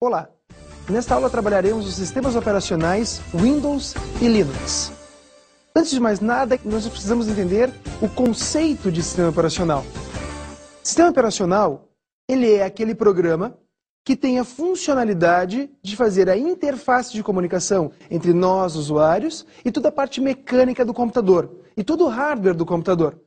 Olá! Nesta aula trabalharemos os sistemas operacionais Windows e Linux. Antes de mais nada, nós precisamos entender o conceito de sistema operacional. Sistema operacional, ele é aquele programa que tem a funcionalidade de fazer a interface de comunicação entre nós, usuários, e toda a parte mecânica do computador, e todo o hardware do computador.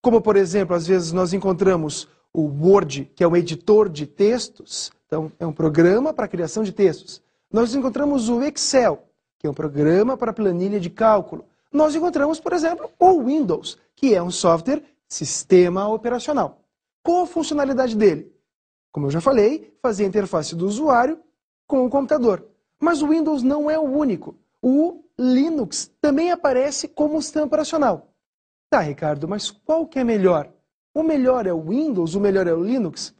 Como, por exemplo, às vezes nós encontramos o Word, que é um editor de textos, então é um programa para a criação de textos. Nós encontramos o Excel, que é um programa para planilha de cálculo. Nós encontramos, por exemplo, o Windows, que é um software sistema operacional. Qual a funcionalidade dele? Como eu já falei, fazer a interface do usuário com o computador. Mas o Windows não é o único. O Linux também aparece como sistema operacional. Tá, Ricardo, mas qual que é melhor? O melhor é o Windows, o melhor é o Linux?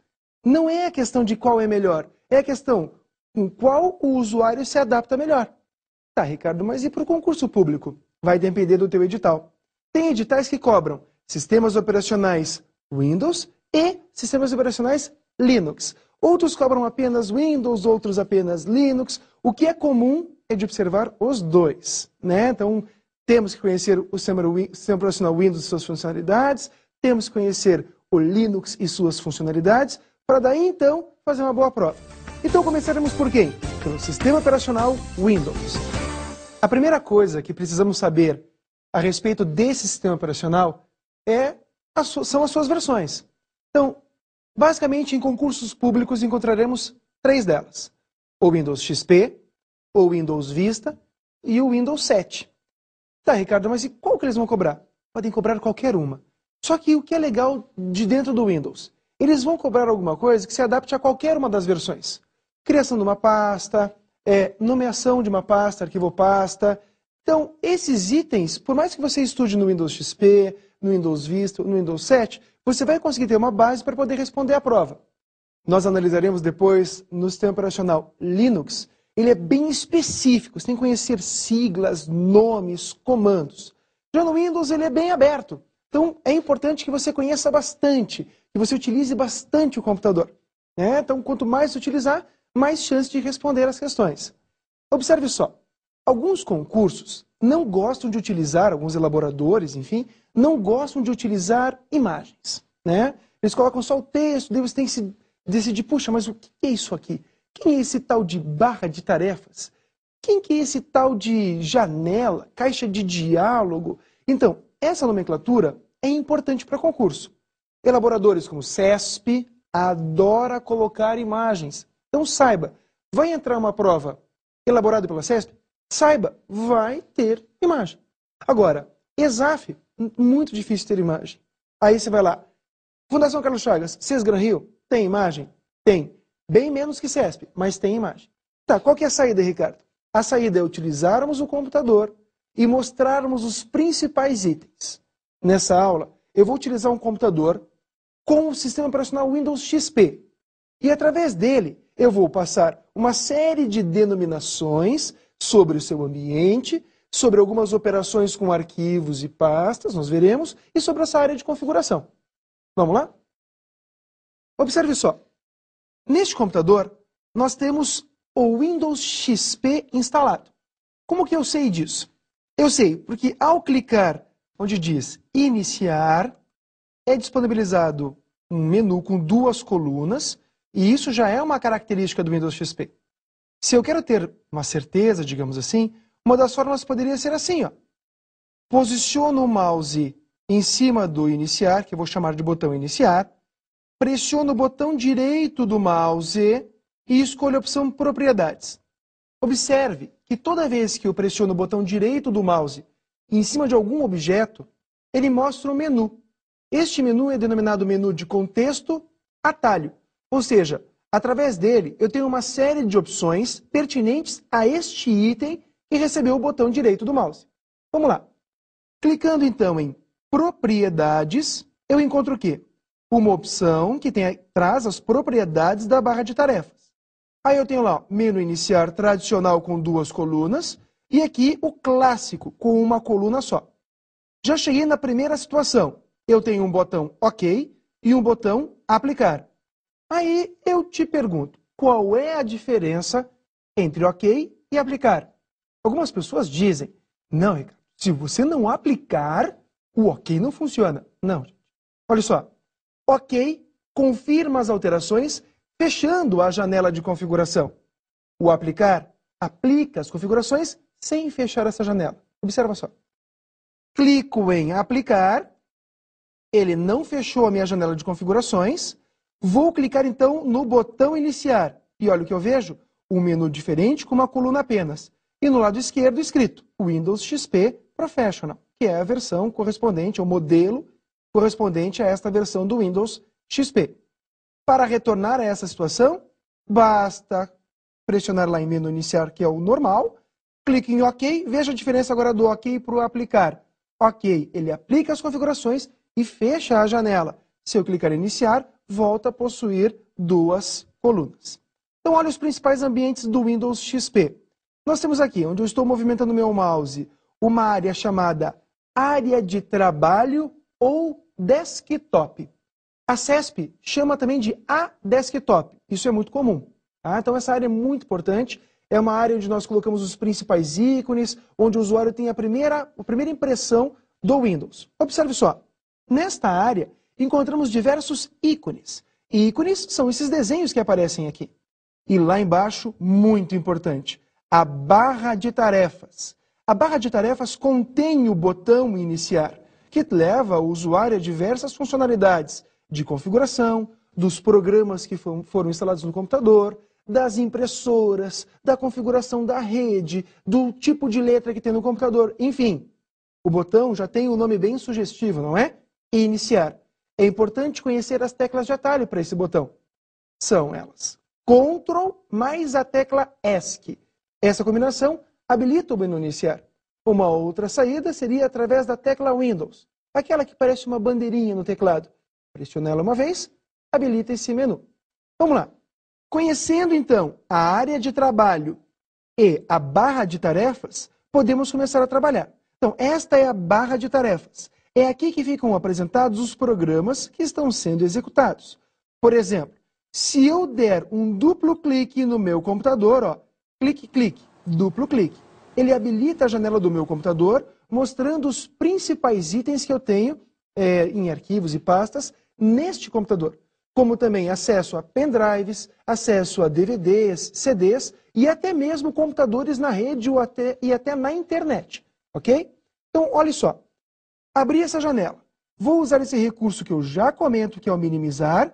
Não é a questão de qual é melhor, é a questão com qual o usuário se adapta melhor. Tá, Ricardo, mas e para o concurso público? Vai depender do teu edital. Tem editais que cobram sistemas operacionais Windows e sistemas operacionais Linux. Outros cobram apenas Windows, outros apenas Linux. O que é comum é de observar os dois, né? Então, temos que conhecer o sistema operacional Windows e suas funcionalidades, temos que conhecer o Linux e suas funcionalidades, para daí, então, fazer uma boa prova. Então, começaremos por quem? Pelo sistema operacional Windows. A primeira coisa que precisamos saber a respeito desse sistema operacional são as suas versões. Então, basicamente, em concursos públicos encontraremos 3 delas. O Windows XP, o Windows Vista e o Windows 7. Tá, Ricardo, mas e qual que eles vão cobrar? Podem cobrar qualquer uma. Só que o que é legal de dentro do Windows? Eles vão cobrar alguma coisa que se adapte a qualquer uma das versões. Criação de uma pasta, nomeação de uma pasta, arquivo pasta. Então, esses itens, por mais que você estude no Windows XP, no Windows Vista, no Windows 7, você vai conseguir ter uma base para poder responder à prova. Nós analisaremos depois no sistema operacional Linux. Ele é bem específico, você tem que conhecer siglas, nomes, comandos. Já no Windows ele é bem aberto. Então, é importante que você conheça bastante, que você utilize bastante o computador. Né? Então, quanto mais você utilizar, mais chance de responder as questões. Observe só, alguns concursos não gostam de utilizar, alguns elaboradores, enfim, não gostam de utilizar imagens. Né? Eles colocam só o texto, daí você tem que se decidir, puxa, mas o que é isso aqui? Quem é esse tal de barra de tarefas? Quem que é esse tal de janela, caixa de diálogo? Então, essa nomenclatura é importante para concurso. Elaboradores como CESP adora colocar imagens. Então saiba, vai entrar uma prova elaborada pela CESP? Saiba, vai ter imagem. Agora, ESAF, muito difícil ter imagem. Aí você vai lá, Fundação Carlos Chagas, Sesgran Rio, tem imagem? Tem. Bem menos que CESP, mas tem imagem. Tá, qual que é a saída, Ricardo? A saída é utilizarmos o computador e mostrarmos os principais itens. Nessa aula, eu vou utilizar um computador com o sistema operacional Windows XP. E através dele, eu vou passar uma série de denominações sobre o seu ambiente, sobre algumas operações com arquivos e pastas, nós veremos, e sobre essa área de configuração. Vamos lá? Observe só. Neste computador, nós temos o Windows XP instalado. Como que eu sei disso? Eu sei porque ao clicar onde diz Iniciar, é disponibilizado um menu com 2 colunas, e isso já é uma característica do Windows XP. Se eu quero ter uma certeza, digamos assim, uma das formas poderia ser assim, ó. Posiciono o mouse em cima do Iniciar, que eu vou chamar de botão Iniciar, pressiono o botão direito do mouse e escolho a opção Propriedades. Observe que toda vez que eu pressiono o botão direito do mouse em cima de algum objeto, ele mostra um menu. Este menu é denominado menu de contexto atalho. Ou seja, através dele eu tenho uma série de opções pertinentes a este item que recebeu o botão direito do mouse. Vamos lá. Clicando então em Propriedades, eu encontro o quê? Uma opção que traz as propriedades da barra de tarefas. Aí eu tenho lá, menu iniciar tradicional com 2 colunas, e aqui o clássico, com uma coluna só. Já cheguei na primeira situação. Eu tenho um botão OK e um botão Aplicar. Aí eu te pergunto, qual é a diferença entre OK e aplicar. Algumas pessoas dizem, não, Ricardo, se você não aplicar, o OK não funciona. Não, gente. Olha só, OK confirma as alterações fechando a janela de configuração. O aplicar aplica as configurações sem fechar essa janela. Observa só. Clico em aplicar, ele não fechou a minha janela de configurações. Vou clicar então no botão iniciar. E olha o que eu vejo, um menu diferente com uma coluna apenas. E no lado esquerdo escrito Windows XP Professional, que é a versão correspondente, o modelo correspondente a esta versão do Windows XP. Para retornar a essa situação, basta pressionar lá em menu iniciar, que é o normal, clique em OK, veja a diferença agora do OK para o aplicar. OK, ele aplica as configurações e fecha a janela. Se eu clicar em iniciar, volta a possuir duas colunas. Então, olha os principais ambientes do Windows XP. Nós temos aqui, onde eu estou movimentando meu mouse, uma área chamada área de trabalho ou desktop. A CESP chama também de A-Desktop. Isso é muito comum. Tá? Então, essa área é muito importante. É uma área onde nós colocamos os principais ícones, onde o usuário tem a primeira impressão do Windows. Observe só. Nesta área, encontramos diversos ícones. Ícones são esses desenhos que aparecem aqui. E lá embaixo, muito importante, a barra de tarefas. A barra de tarefas contém o botão iniciar, que leva o usuário a diversas funcionalidades de configuração, dos programas que foram instalados no computador, das impressoras, da configuração da rede, do tipo de letra que tem no computador, enfim. O botão já tem um nome bem sugestivo, não é? Iniciar. É importante conhecer as teclas de atalho para esse botão. São elas Ctrl mais a tecla ESC. Essa combinação habilita o menu iniciar. Uma outra saída seria através da tecla Windows, aquela que parece uma bandeirinha no teclado. Pressione ela uma vez, habilita esse menu. Vamos lá. Conhecendo, então, a área de trabalho e a barra de tarefas, podemos começar a trabalhar. Então, esta é a barra de tarefas. É aqui que ficam apresentados os programas que estão sendo executados. Por exemplo, se eu der um duplo clique no meu computador, ó, clique, clique, duplo clique, ele habilita a janela do meu computador, mostrando os principais itens que eu tenho em arquivos e pastas neste computador, como também acesso a pendrives, acesso a DVDs, CDs e até mesmo computadores na rede e até na internet, ok? Então, olha só, abri essa janela, vou usar esse recurso que eu já comento, que é o minimizar,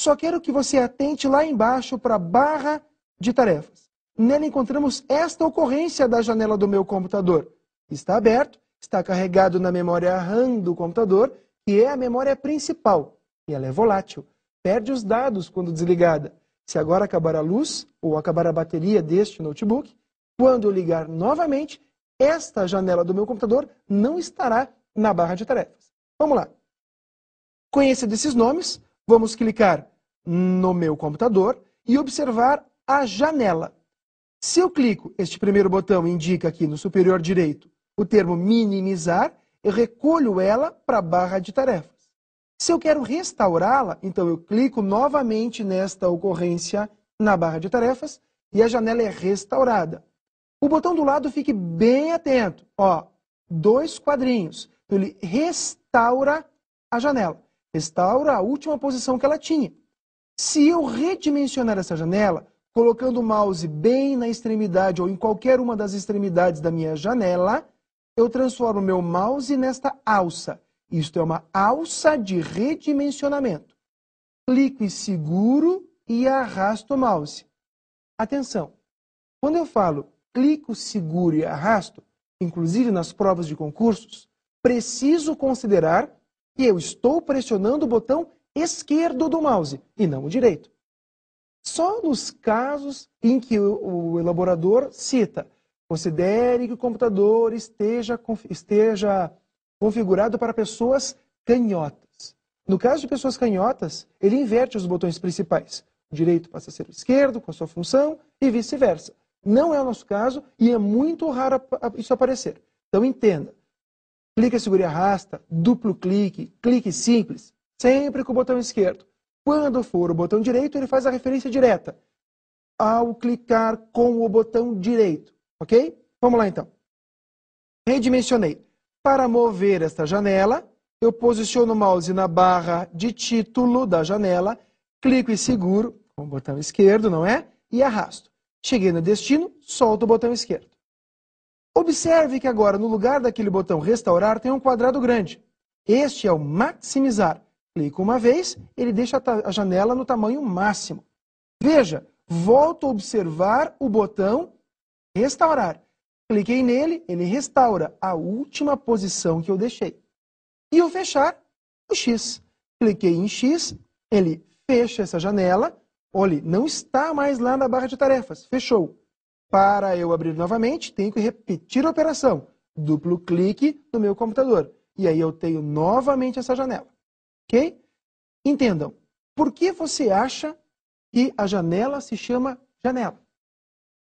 só quero que você atente lá embaixo para a barra de tarefas. Nela encontramos esta ocorrência da janela do meu computador. Está aberto, está carregado na memória RAM do computador, que é a memória principal. E ela é volátil, perde os dados quando desligada. Se agora acabar a luz ou acabar a bateria deste notebook, quando eu ligar novamente, esta janela do meu computador não estará na barra de tarefas. Vamos lá. Conhecido esses nomes, vamos clicar no meu computador e observar a janela. Se eu clico, este primeiro botão indica aqui no superior direito o termo minimizar, eu recolho ela para a barra de tarefas. Se eu quero restaurá-la, então eu clico novamente nesta ocorrência na barra de tarefas e a janela é restaurada. O botão do lado, fique bem atento, ó, 2 quadrinhos. Então, ele restaura a janela, restaura a última posição que ela tinha. Se eu redimensionar essa janela, colocando o mouse bem na extremidade ou em qualquer uma das extremidades da minha janela, eu transformo o meu mouse nesta alça. Isto é uma alça de redimensionamento. Clico e seguro e arrasto o mouse. Atenção, quando eu falo clico, seguro e arrasto, inclusive nas provas de concursos, preciso considerar que eu estou pressionando o botão esquerdo do mouse e não o direito. Só nos casos em que o elaborador cita, considere que o computador esteja configurado para pessoas canhotas. No caso de pessoas canhotas, ele inverte os botões principais. O direito passa a ser o esquerdo, com a sua função, e vice-versa. Não é o nosso caso e é muito raro isso aparecer. Então entenda, clique, segure e arrasta, duplo clique, clique simples, sempre com o botão esquerdo. Quando for o botão direito, ele faz a referência direta. ao clicar com o botão direito, ok? Vamos lá então. Redimensionei. Para mover esta janela, eu posiciono o mouse na barra de título da janela, clico e seguro com o botão esquerdo, não é? E arrasto. Cheguei no destino, solto o botão esquerdo. Observe que agora, no lugar daquele botão restaurar, tem um quadrado grande. Este é o maximizar. Clico uma vez, ele deixa a janela no tamanho máximo. Veja, volto a observar o botão restaurar. Cliquei nele, ele restaura a última posição que eu deixei. E o fechar, o X. Cliquei em X, ele fecha essa janela. Olha, não está mais lá na barra de tarefas, fechou. Para eu abrir novamente, tenho que repetir a operação. Duplo clique no meu computador. E aí eu tenho novamente essa janela. Ok? Entendam, por que você acha que a janela se chama janela?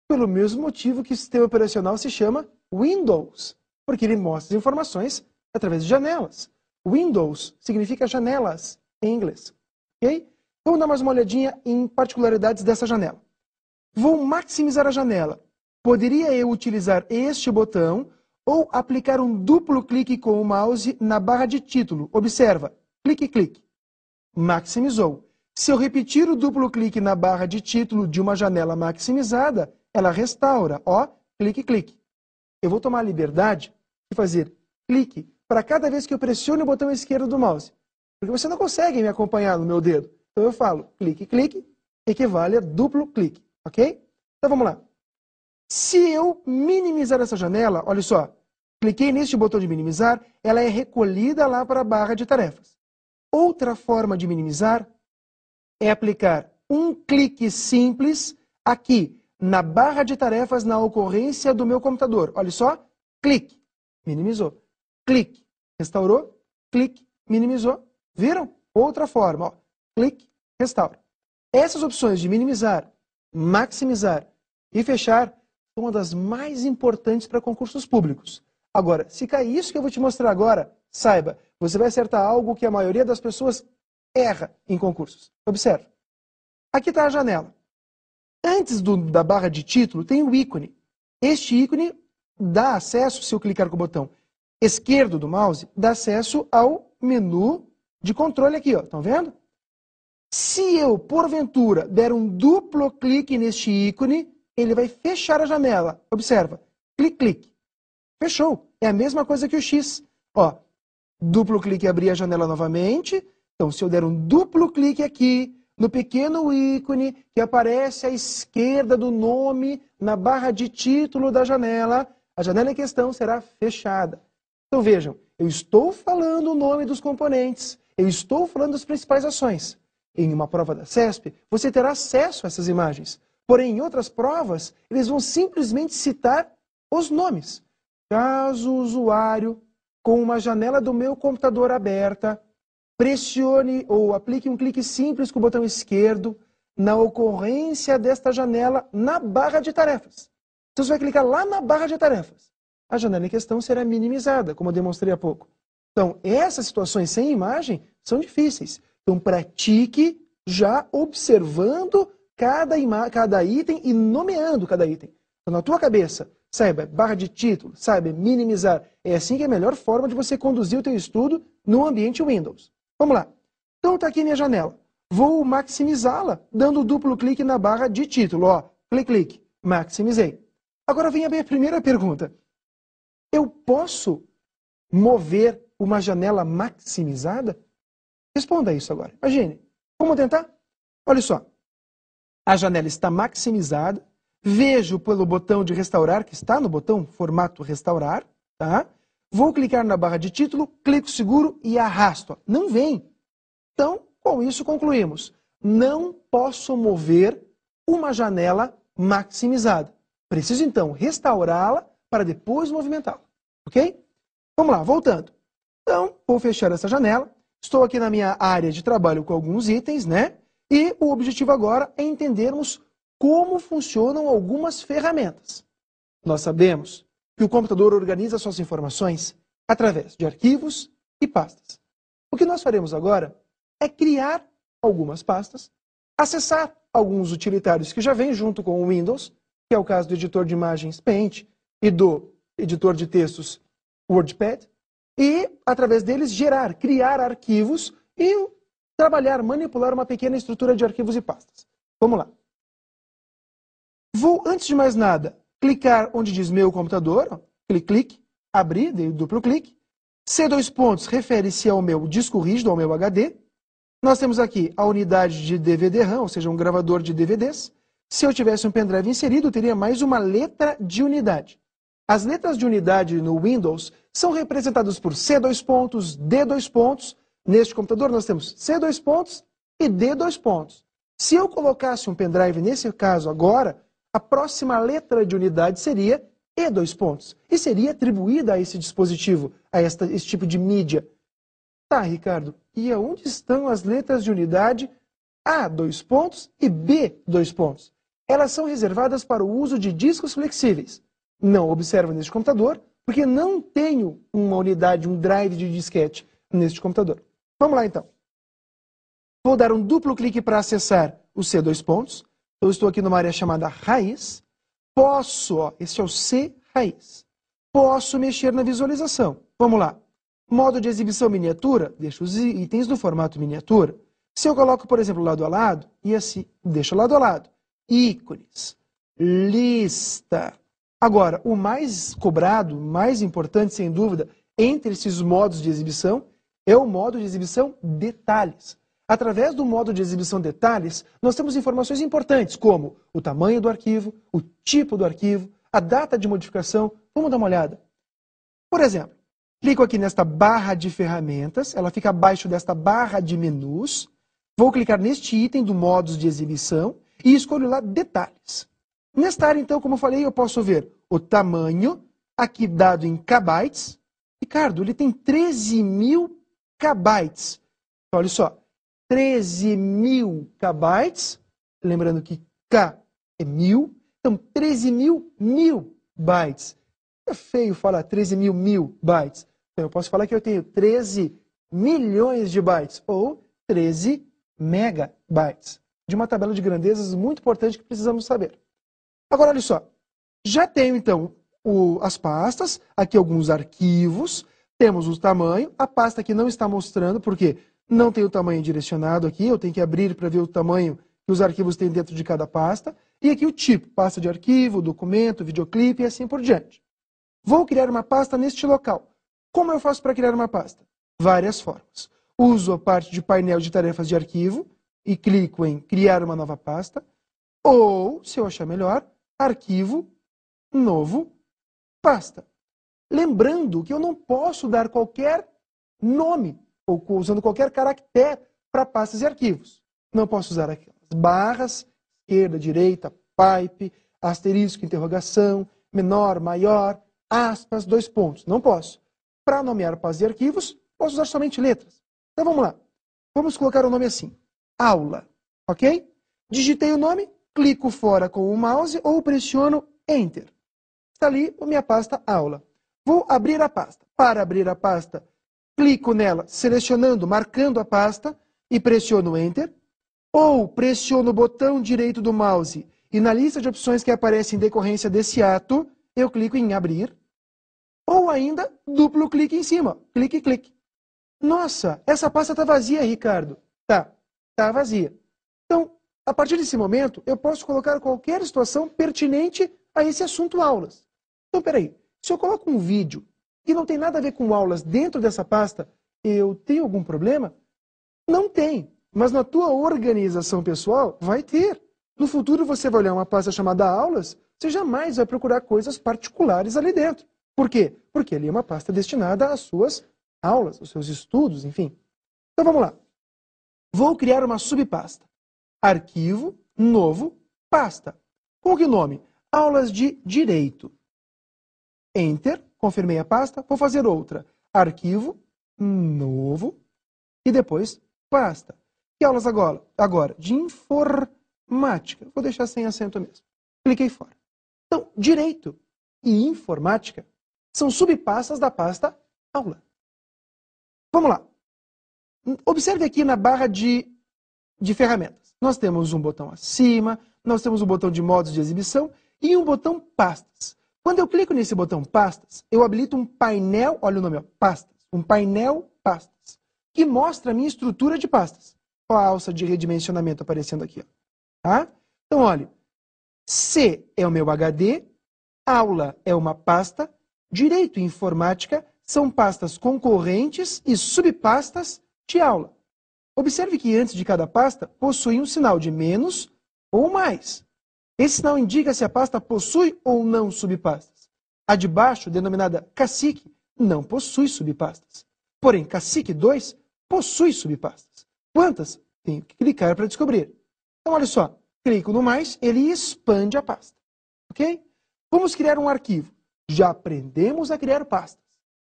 Pelo mesmo motivo que o sistema operacional se chama Windows, porque ele mostra as informações através de janelas. Windows significa janelas em inglês. Ok? Vamos dar mais uma olhadinha em particularidades dessa janela. Vou maximizar a janela. Poderia eu utilizar este botão ou aplicar um duplo clique com o mouse na barra de título. Observa, clique, clique. Maximizou. Se eu repetir o duplo clique na barra de título de uma janela maximizada, ela restaura. Ó, clique, clique. Eu vou tomar a liberdade de fazer clique para cada vez que eu pressione o botão esquerdo do mouse. Porque você não consegue me acompanhar no meu dedo. Então eu falo clique, clique, equivale a duplo clique. Ok? Então vamos lá. Se eu minimizar essa janela, olha só, cliquei neste botão de minimizar, ela é recolhida lá para a barra de tarefas. Outra forma de minimizar é aplicar um clique simples aqui na barra de tarefas na ocorrência do meu computador. Olha só, clique, minimizou. Clique, restaurou, clique, minimizou. Viram? Outra forma, ó, clique, restaura. Essas opções de minimizar, maximizar e fechar são uma das mais importantes para concursos públicos. Agora, se cair isso que eu vou te mostrar agora, saiba, você vai acertar algo que a maioria das pessoas erra em concursos. Observe. Aqui está a janela. Antes da barra de título tem o ícone. Este ícone dá acesso, se eu clicar com o botão esquerdo do mouse, dá acesso ao menu de controle aqui, ó. Estão vendo? Se eu, porventura, der um duplo clique neste ícone, ele vai fechar a janela. Observa. Clique, clique. Fechou. É a mesma coisa que o X. Ó, duplo clique e abrir a janela novamente. Então, se eu der um duplo clique aqui, no pequeno ícone que aparece à esquerda do nome, na barra de título da janela, a janela em questão será fechada. Então, vejam, eu estou falando o nome dos componentes, eu estou falando das principais ações. Em uma prova da CESP, você terá acesso a essas imagens. Porém, em outras provas, eles vão simplesmente citar os nomes. Caso o usuário, com uma janela do meu computador aberta, pressione ou aplique um clique simples com o botão esquerdo na ocorrência desta janela na barra de tarefas. Então, você vai clicar lá na barra de tarefas. A janela em questão será minimizada, como eu demonstrei há pouco. Então, essas situações sem imagem são difíceis. Então, pratique já observando cada item e nomeando cada item. Então, na tua cabeça, saiba, barra de título, saiba, minimizar. É assim que é a melhor forma de você conduzir o teu estudo no ambiente Windows. Vamos lá. Então, está aqui minha janela. Vou maximizá-la, dando duplo clique na barra de título. Ó, clique, clique. Maximizei. Agora vem a minha primeira pergunta. Eu posso mover uma janela maximizada? Responda isso agora. Imagine. Vamos tentar? Olha só. A janela está maximizada. Vejo pelo botão de restaurar, que está no botão formato restaurar. Tá? Vou clicar na barra de título, clico seguro e arrasto. Não vem. Então, com isso concluímos. Não posso mover uma janela maximizada. Preciso, então, restaurá-la para depois movimentá-la. Ok? Vamos lá, voltando. Então, vou fechar essa janela. Estou aqui na minha área de trabalho com alguns itens, né? E o objetivo agora é entendermos como funcionam algumas ferramentas. Nós sabemos que o computador organiza suas informações através de arquivos e pastas. O que nós faremos agora é criar algumas pastas, acessar alguns utilitários que já vêm junto com o Windows, que é o caso do editor de imagens Paint e do editor de textos WordPad, e, através deles, criar arquivos e trabalhar, manipular uma pequena estrutura de arquivos e pastas. Vamos lá. Vou, antes de mais nada, clicar onde diz meu computador, ó, clique, abrir, dei duplo clique. C2 pontos refere-se ao meu disco rígido, ao meu HD. Nós temos aqui a unidade de DVD-RAM, ou seja, um gravador de DVDs. Se eu tivesse um pendrive inserido, eu teria mais uma letra de unidade. As letras de unidade no Windows são representadas por C2 pontos, D2 pontos. Neste computador nós temos C2 pontos e D2 pontos. Se eu colocasse um pendrive nesse caso agora, a próxima letra de unidade seria E2 pontos. E seria atribuída a esse dispositivo, a esse tipo de mídia. Tá, Ricardo, e aonde estão as letras de unidade A2 pontos e B2 pontos? Elas são reservadas para o uso de discos flexíveis. Não observo neste computador, porque não tenho uma unidade, um drive de disquete neste computador. Vamos lá, então. Vou dar um duplo clique para acessar os C2 pontos. Eu estou aqui numa área chamada Raiz. Posso, ó, este é o C Raiz. Posso mexer na visualização. Vamos lá. Modo de exibição miniatura, deixo os itens no formato miniatura. Se eu coloco, por exemplo, lado a lado, e assim, deixo lado a lado. Ícones, lista. Agora, o mais cobrado, mais importante, sem dúvida, entre esses modos de exibição, é o modo de exibição detalhes. Através do modo de exibição detalhes, nós temos informações importantes, como o tamanho do arquivo, o tipo do arquivo, a data de modificação. Vamos dar uma olhada. Por exemplo, clico aqui nesta barra de ferramentas, ela fica abaixo desta barra de menus. Vou clicar neste item do modos de exibição e escolho lá detalhes. Nesta área, então, como eu falei, eu posso ver o tamanho, aqui dado em kbytes. Ricardo, ele tem 13.000 kbytes. Olha só, 13.000 kbytes, lembrando que K é 1000, então 13.000 bytes. É feio falar 13.000 bytes. Então eu posso falar que eu tenho 13 milhões de bytes, ou 13 megabytes, de uma tabela de grandezas muito importante que precisamos saber. Agora, olha só, já tenho então as pastas, aqui alguns arquivos, temos o tamanho, a pasta aqui não está mostrando, porque não tem o tamanho direcionado aqui, eu tenho que abrir para ver o tamanho que os arquivos têm dentro de cada pasta, e aqui o tipo, pasta de arquivo, documento, videoclipe e assim por diante. Vou criar uma pasta neste local. Como eu faço para criar uma pasta? Várias formas. Uso a parte de painel de tarefas de arquivo e clico em criar uma nova pasta, ou, se eu achar melhor, arquivo, novo, pasta. Lembrando que eu não posso dar qualquer nome, ou usando qualquer caractere para pastas e arquivos. Não posso usar aquelas barras, esquerda, direita, pipe, asterisco, interrogação, menor, maior, aspas, 2 pontos. Não posso. Para nomear pastas e arquivos, posso usar somente letras. Então vamos lá. Vamos colocar o nome assim. Aula. Ok? Digitei o nome, clico fora com o mouse ou pressiono Enter. Está ali a minha pasta aula. Vou abrir a pasta. Para abrir a pasta, clico nela, selecionando, marcando a pasta e pressiono Enter. Ou pressiono o botão direito do mouse e na lista de opções que aparece em decorrência desse ato, eu clico em abrir. Ou ainda, duplo clique em cima. Clique, clique. Nossa, essa pasta está vazia, Ricardo. Tá vazia. Então, a partir desse momento, eu posso colocar qualquer situação pertinente a esse assunto aulas. Então, peraí, se eu coloco um vídeo que não tem nada a ver com aulas dentro dessa pasta, eu tenho algum problema? Não tem, mas na tua organização pessoal vai ter. No futuro você vai olhar uma pasta chamada aulas, você jamais vai procurar coisas particulares ali dentro. Por quê? Porque ali é uma pasta destinada às suas aulas, aos seus estudos, enfim. Então vamos lá. Vou criar uma subpasta. Arquivo, novo, pasta. Com que nome? Aulas de Direito. Enter, confirmei a pasta, vou fazer outra. Arquivo, novo, e depois pasta. Que aulas agora? Agora, de informática. Vou deixar sem acento mesmo. Cliquei fora. Então, Direito e Informática são subpastas da pasta Aula. Vamos lá. Observe aqui na barra de ferramentas. nós temos um botão acima, nós temos um botão de modos de exibição e um botão pastas. Quando eu clico nesse botão pastas, eu habilito um painel, olha o nome, ó, pastas, um painel pastas, que mostra a minha estrutura de pastas. Olha a alça de redimensionamento aparecendo aqui, ó. Tá? Então, olha, C é o meu HD, aula é uma pasta, direito e informática são pastas concorrentes e subpastas de aula. Observe que antes de cada pasta possui um sinal de menos ou mais. Esse sinal indica se a pasta possui ou não subpastas. A de baixo, denominada Cacique, não possui subpastas. Porém, Cacique 2 possui subpastas. Quantas? Tenho que clicar para descobrir. Então, olha só. Clico no mais, ele expande a pasta. Ok? Vamos criar um arquivo. Já aprendemos a criar pastas.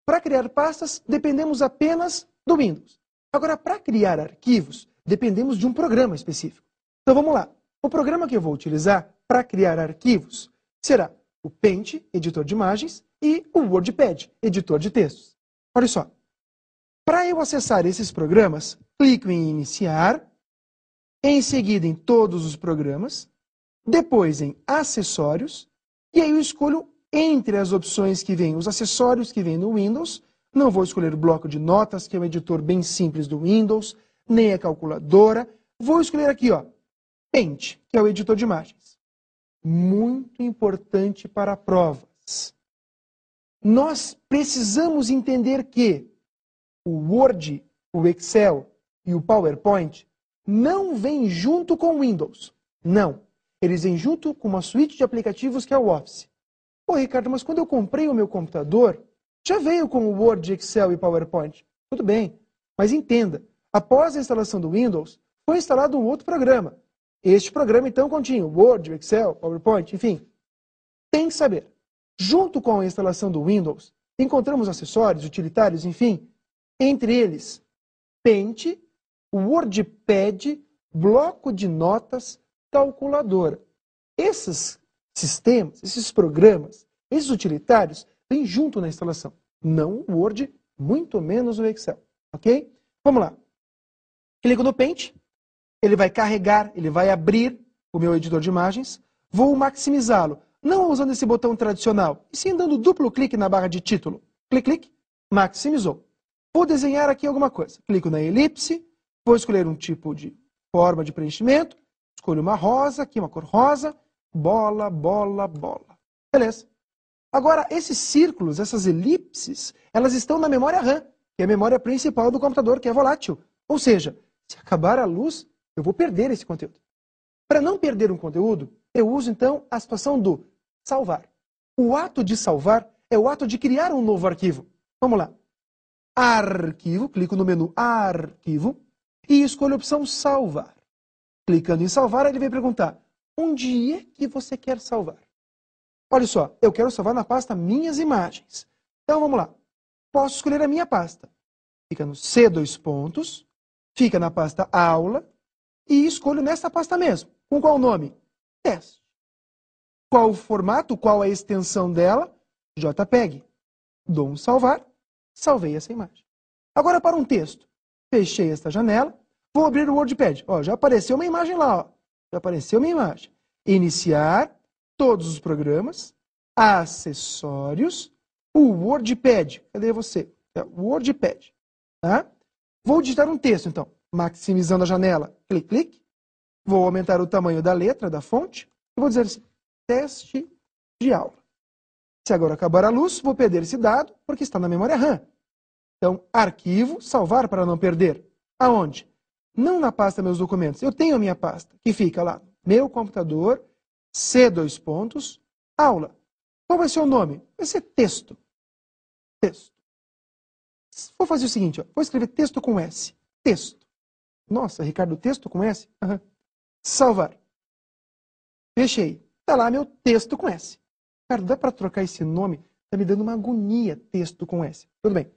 Para criar pastas, dependemos apenas do Windows. Agora, para criar arquivos, dependemos de um programa específico. Então, vamos lá. O programa que eu vou utilizar para criar arquivos será o Paint, editor de imagens, e o WordPad, editor de textos. Olha só. Para eu acessar esses programas, clico em Iniciar, em seguida em Todos os programas, depois em Acessórios, e aí eu escolho entre as opções que vêm, os acessórios que vêm no Windows. Não vou escolher o bloco de notas, que é um editor bem simples do Windows, nem a calculadora. Vou escolher aqui, ó, Paint, que é o editor de imagens. Muito importante para provas. Nós precisamos entender que o Word, o Excel e o PowerPoint não vêm junto com o Windows. Não. Eles vêm junto com uma suíte de aplicativos que é o Office. Pô, Ricardo, mas quando eu comprei o meu computador, já veio com o Word, Excel e PowerPoint. Tudo bem, mas entenda, após a instalação do Windows, foi instalado um outro programa. Este programa, então, continha o Word, Excel, PowerPoint, enfim. Tem que saber. Junto com a instalação do Windows, encontramos acessórios, utilitários, enfim. Entre eles, Paint, WordPad, bloco de notas, calculadora. Esses sistemas, esses programas, esses utilitários, vêm junto na instalação. Não o Word, muito menos o Excel. Ok? Vamos lá. Clico no Paint, ele vai carregar, ele vai abrir o meu editor de imagens. Vou maximizá-lo, não usando esse botão tradicional, e sim dando duplo clique na barra de título. Clique, clique, maximizou. Vou desenhar aqui alguma coisa. Clico na elipse, vou escolher um tipo de forma de preenchimento, escolho uma rosa, aqui uma cor rosa, bola, bola, bola. Beleza. Agora, esses círculos, essas elipses, elas estão na memória RAM, que é a memória principal do computador, que é volátil. Ou seja, se acabar a luz, eu vou perder esse conteúdo. Para não perder um conteúdo, eu uso então a situação do salvar. O ato de salvar é o ato de criar um novo arquivo. Vamos lá. Arquivo, clico no menu Arquivo e escolho a opção Salvar. Clicando em Salvar, ele vai perguntar, onde é que você quer salvar? Olha só, eu quero salvar na pasta Minhas Imagens. Então vamos lá. Posso escolher a minha pasta. Fica no C2 fica na pasta Aula e escolho nessa pasta mesmo. Com qual nome? Teste. Qual o formato, qual a extensão dela? JPEG. Dou um salvar, salvei essa imagem. Agora para um texto. Fechei esta janela, vou abrir o WordPad. Ó, já apareceu uma imagem lá, ó. Já apareceu uma imagem. Iniciar, todos os programas, acessórios, o WordPad. Cadê você? É o WordPad. Tá? Vou digitar um texto, então. Maximizando a janela, clique, clique. Vou aumentar o tamanho da letra, da fonte. E vou dizer assim, teste de aula. Se agora acabar a luz, vou perder esse dado, porque está na memória RAM. Então, arquivo, salvar para não perder. Aonde? Não na pasta Meus Documentos. Eu tenho a minha pasta, que fica lá. Meu computador, C2, aula. Qual vai ser o nome? Vai ser texto. Texto. Vou fazer o seguinte, ó. Vou escrever texto com S. Texto. Nossa, Ricardo, texto com S? Uhum. Salvar. Fechei. Está lá meu texto com S. Ricardo, dá para trocar esse nome? Está me dando uma agonia, texto com S. Tudo bem.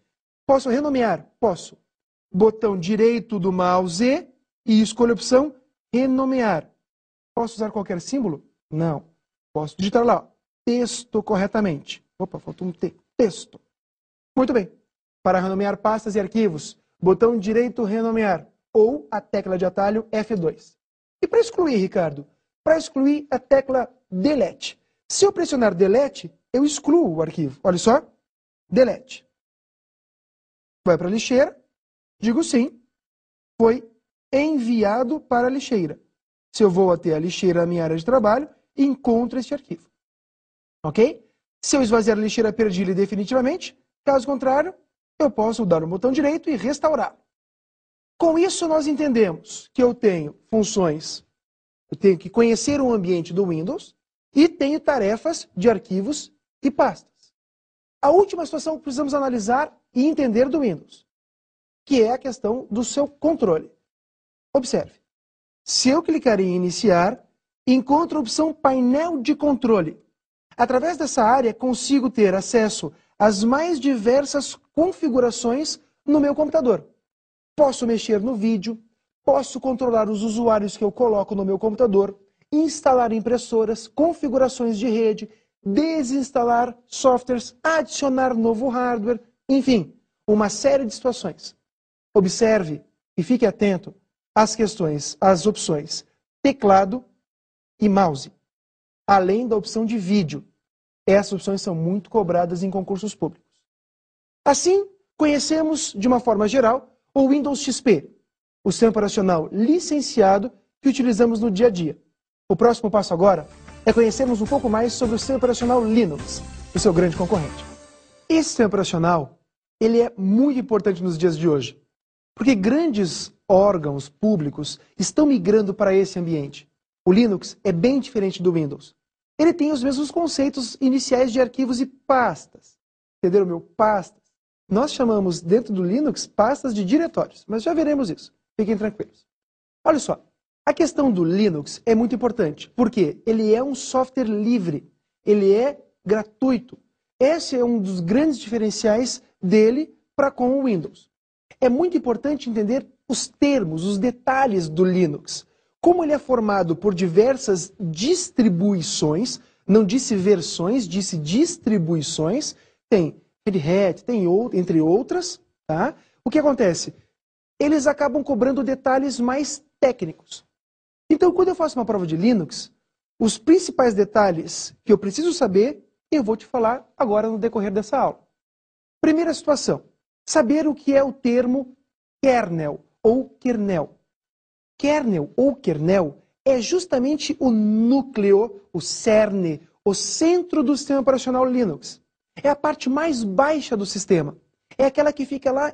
Posso renomear? Posso. Botão direito do mouse e escolho a opção renomear. Posso usar qualquer símbolo? Não. Posso digitar lá, ó, texto corretamente. Opa, faltou um T. Texto. Muito bem. Para renomear pastas e arquivos, botão direito renomear ou a tecla de atalho F2. E para excluir, Ricardo? Para excluir a tecla delete. Se eu pressionar delete, eu excluo o arquivo. Olha só, delete. Vai para a lixeira, digo sim, foi enviado para a lixeira. Se eu vou até a lixeira na minha área de trabalho, encontro este arquivo. Ok? Se eu esvaziar a lixeira, perdi ele definitivamente. Caso contrário, eu posso dar o botão direito e restaurar. Com isso, nós entendemos que eu tenho funções, eu tenho que conhecer o ambiente do Windows e tenho tarefas de arquivos e pastas. A última situação que precisamos analisar e entender do Windows, que é a questão do seu controle. Observe, se eu clicar em iniciar, encontro a opção painel de controle. Através dessa área, consigo ter acesso às mais diversas configurações no meu computador. Posso mexer no vídeo, posso controlar os usuários que eu coloco no meu computador, instalar impressoras, configurações de rede, desinstalar softwares, adicionar novo hardware, enfim, uma série de situações. Observe e fique atento às questões, às opções teclado e mouse, além da opção de vídeo. Essas opções são muito cobradas em concursos públicos. Assim, conhecemos, de uma forma geral, o Windows XP, o sistema operacional licenciado que utilizamos no dia a dia. O próximo passo agora é conhecermos um pouco mais sobre o sistema operacional Linux, o seu grande concorrente. Esse sistema operacional, ele é muito importante nos dias de hoje, porque grandes órgãos públicos estão migrando para esse ambiente. O Linux é bem diferente do Windows. Ele tem os mesmos conceitos iniciais de arquivos e pastas. Entenderam, meu? Pastas. Nós chamamos dentro do Linux pastas de diretórios, mas já veremos isso. Fiquem tranquilos. Olha só, a questão do Linux é muito importante, porque ele é um software livre, ele é gratuito. Esse é um dos grandes diferenciais dele para com o Windows. É muito importante entender os termos, os detalhes do Linux. Como ele é formado por diversas distribuições, não disse versões, disse distribuições, tem Red Hat, tem entre outras, tá? O que acontece? Eles acabam cobrando detalhes mais técnicos. Então, quando eu faço uma prova de Linux, os principais detalhes que eu preciso saber, eu vou te falar agora no decorrer dessa aula. Primeira situação, saber o que é o termo kernel ou kernel. Kernel ou kernel é justamente o núcleo, o cerne, o centro do sistema operacional Linux. É a parte mais baixa do sistema. É aquela que fica lá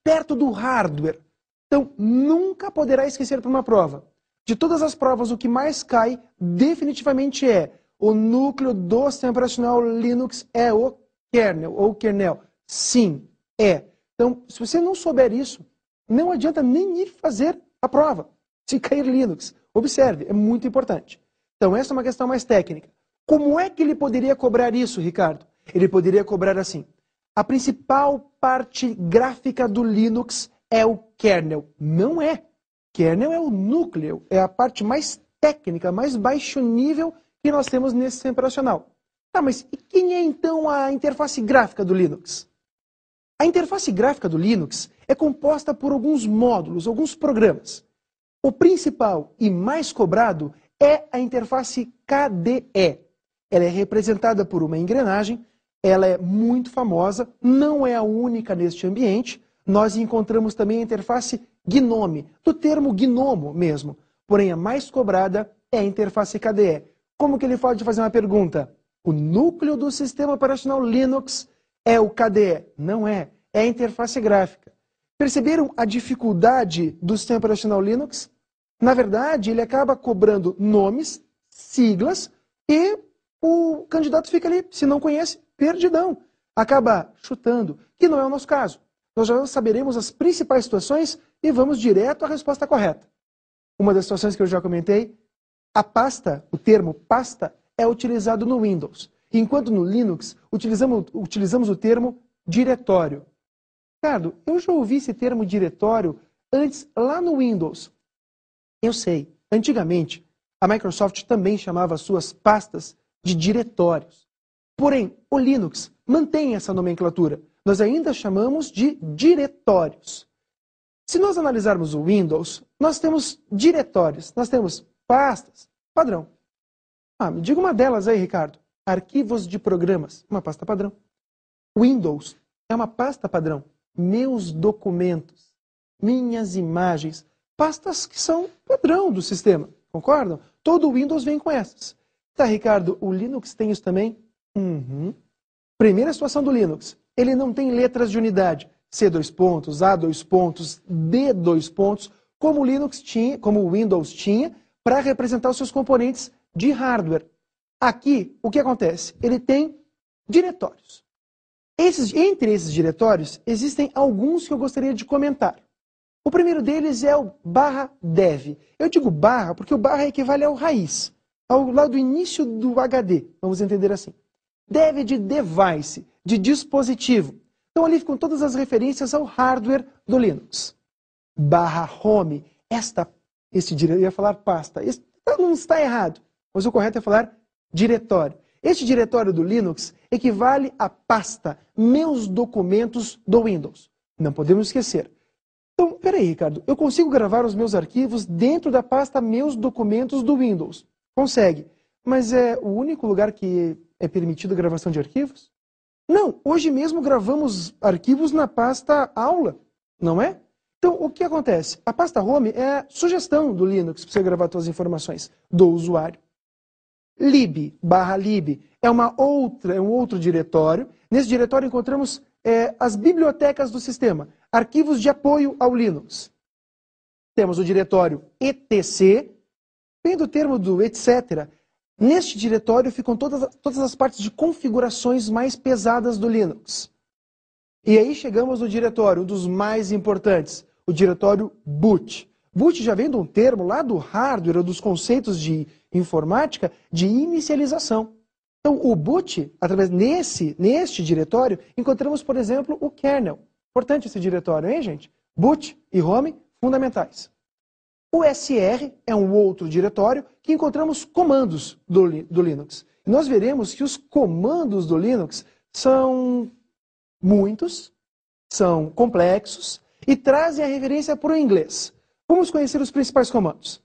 perto do hardware. Então, nunca poderá esquecer para uma prova. De todas as provas, o que mais cai definitivamente é o núcleo do sistema operacional Linux é o kernel ou kernel. Sim, é. Então, se você não souber isso, não adianta nem ir fazer a prova, se cair Linux. Observe, é muito importante. Então, essa é uma questão mais técnica. Como é que ele poderia cobrar isso, Ricardo? Ele poderia cobrar assim. A principal parte gráfica do Linux é o kernel. Não é. Kernel é o núcleo, é a parte mais técnica, mais baixo nível que nós temos nesse sistema operacional. Tá, mas e quem é então a interface gráfica do Linux? A interface gráfica do Linux é composta por alguns módulos, alguns programas. O principal e mais cobrado é a interface KDE. Ela é representada por uma engrenagem, ela é muito famosa, não é a única neste ambiente. Nós encontramos também a interface GNOME, do termo gnomo mesmo. Porém, a mais cobrada é a interface KDE. Como que ele pode fazer uma pergunta? O núcleo do sistema operacional Linux é o KDE. Não é. É a interface gráfica. Perceberam a dificuldade do sistema operacional Linux? Na verdade, ele acaba cobrando nomes, siglas, e o candidato fica ali, se não conhece, perdidão. Acaba chutando, que não é o nosso caso. Nós já saberemos as principais situações e vamos direto à resposta correta. Uma das situações que eu já comentei, a pasta, o termo pasta, é utilizado no Windows. Enquanto no Linux, utilizamos o termo diretório. Ricardo, eu já ouvi esse termo diretório antes lá no Windows. Eu sei, antigamente, a Microsoft também chamava suas pastas de diretórios. Porém, o Linux mantém essa nomenclatura. Nós ainda chamamos de diretórios. Se nós analisarmos o Windows, nós temos diretórios, nós temos pastas, padrão. Me diga uma delas aí, Ricardo. Arquivos de programas, uma pasta padrão. Windows é uma pasta padrão. Meus documentos, minhas imagens, pastas que são padrão do sistema, concordam? Todo o Windows vem com essas. Tá, Ricardo, o Linux tem isso também? Primeira situação do Linux, ele não tem letras de unidade, C dois pontos, A dois pontos, D dois pontos, como o Linux tinha, como o Windows tinha, para representar os seus componentes de hardware. Aqui, o que acontece? Ele tem diretórios. Entre esses diretórios, existem alguns que eu gostaria de comentar. O primeiro deles é o /dev. Eu digo barra porque o barra equivale ao raiz, ao lado do início do HD, vamos entender assim. Dev de device, de dispositivo. Então ali ficam todas as referências ao hardware do Linux. /home, eu ia falar pasta, não está errado, mas o correto é falar diretório. Este diretório do Linux equivale à pasta Meus Documentos do Windows. Não podemos esquecer. Então, peraí, Ricardo, eu consigo gravar os meus arquivos dentro da pasta Meus Documentos do Windows? Consegue. Mas é o único lugar que é permitido a gravação de arquivos? Não, hoje mesmo gravamos arquivos na pasta Aula, não é? Então, o que acontece? A pasta Home é a sugestão do Linux para você gravar suas informações do usuário. lib é um outro diretório. Nesse diretório encontramos as bibliotecas do sistema, arquivos de apoio ao Linux. Temos o diretório etc, vem do termo do etc. Neste diretório ficam todas as partes de configurações mais pesadas do Linux. E aí chegamos no diretório, um dos mais importantes, o diretório boot. Boot já vem de um termo lá do hardware, dos conceitos de informática, de inicialização. Então, o boot, através neste diretório, encontramos, por exemplo, o kernel. Importante esse diretório, hein, gente? Boot e home, fundamentais. O SR é um outro diretório que encontramos comandos do Linux. E nós veremos que os comandos do Linux são muitos, são complexos e trazem a referência para o inglês. Vamos conhecer os principais comandos.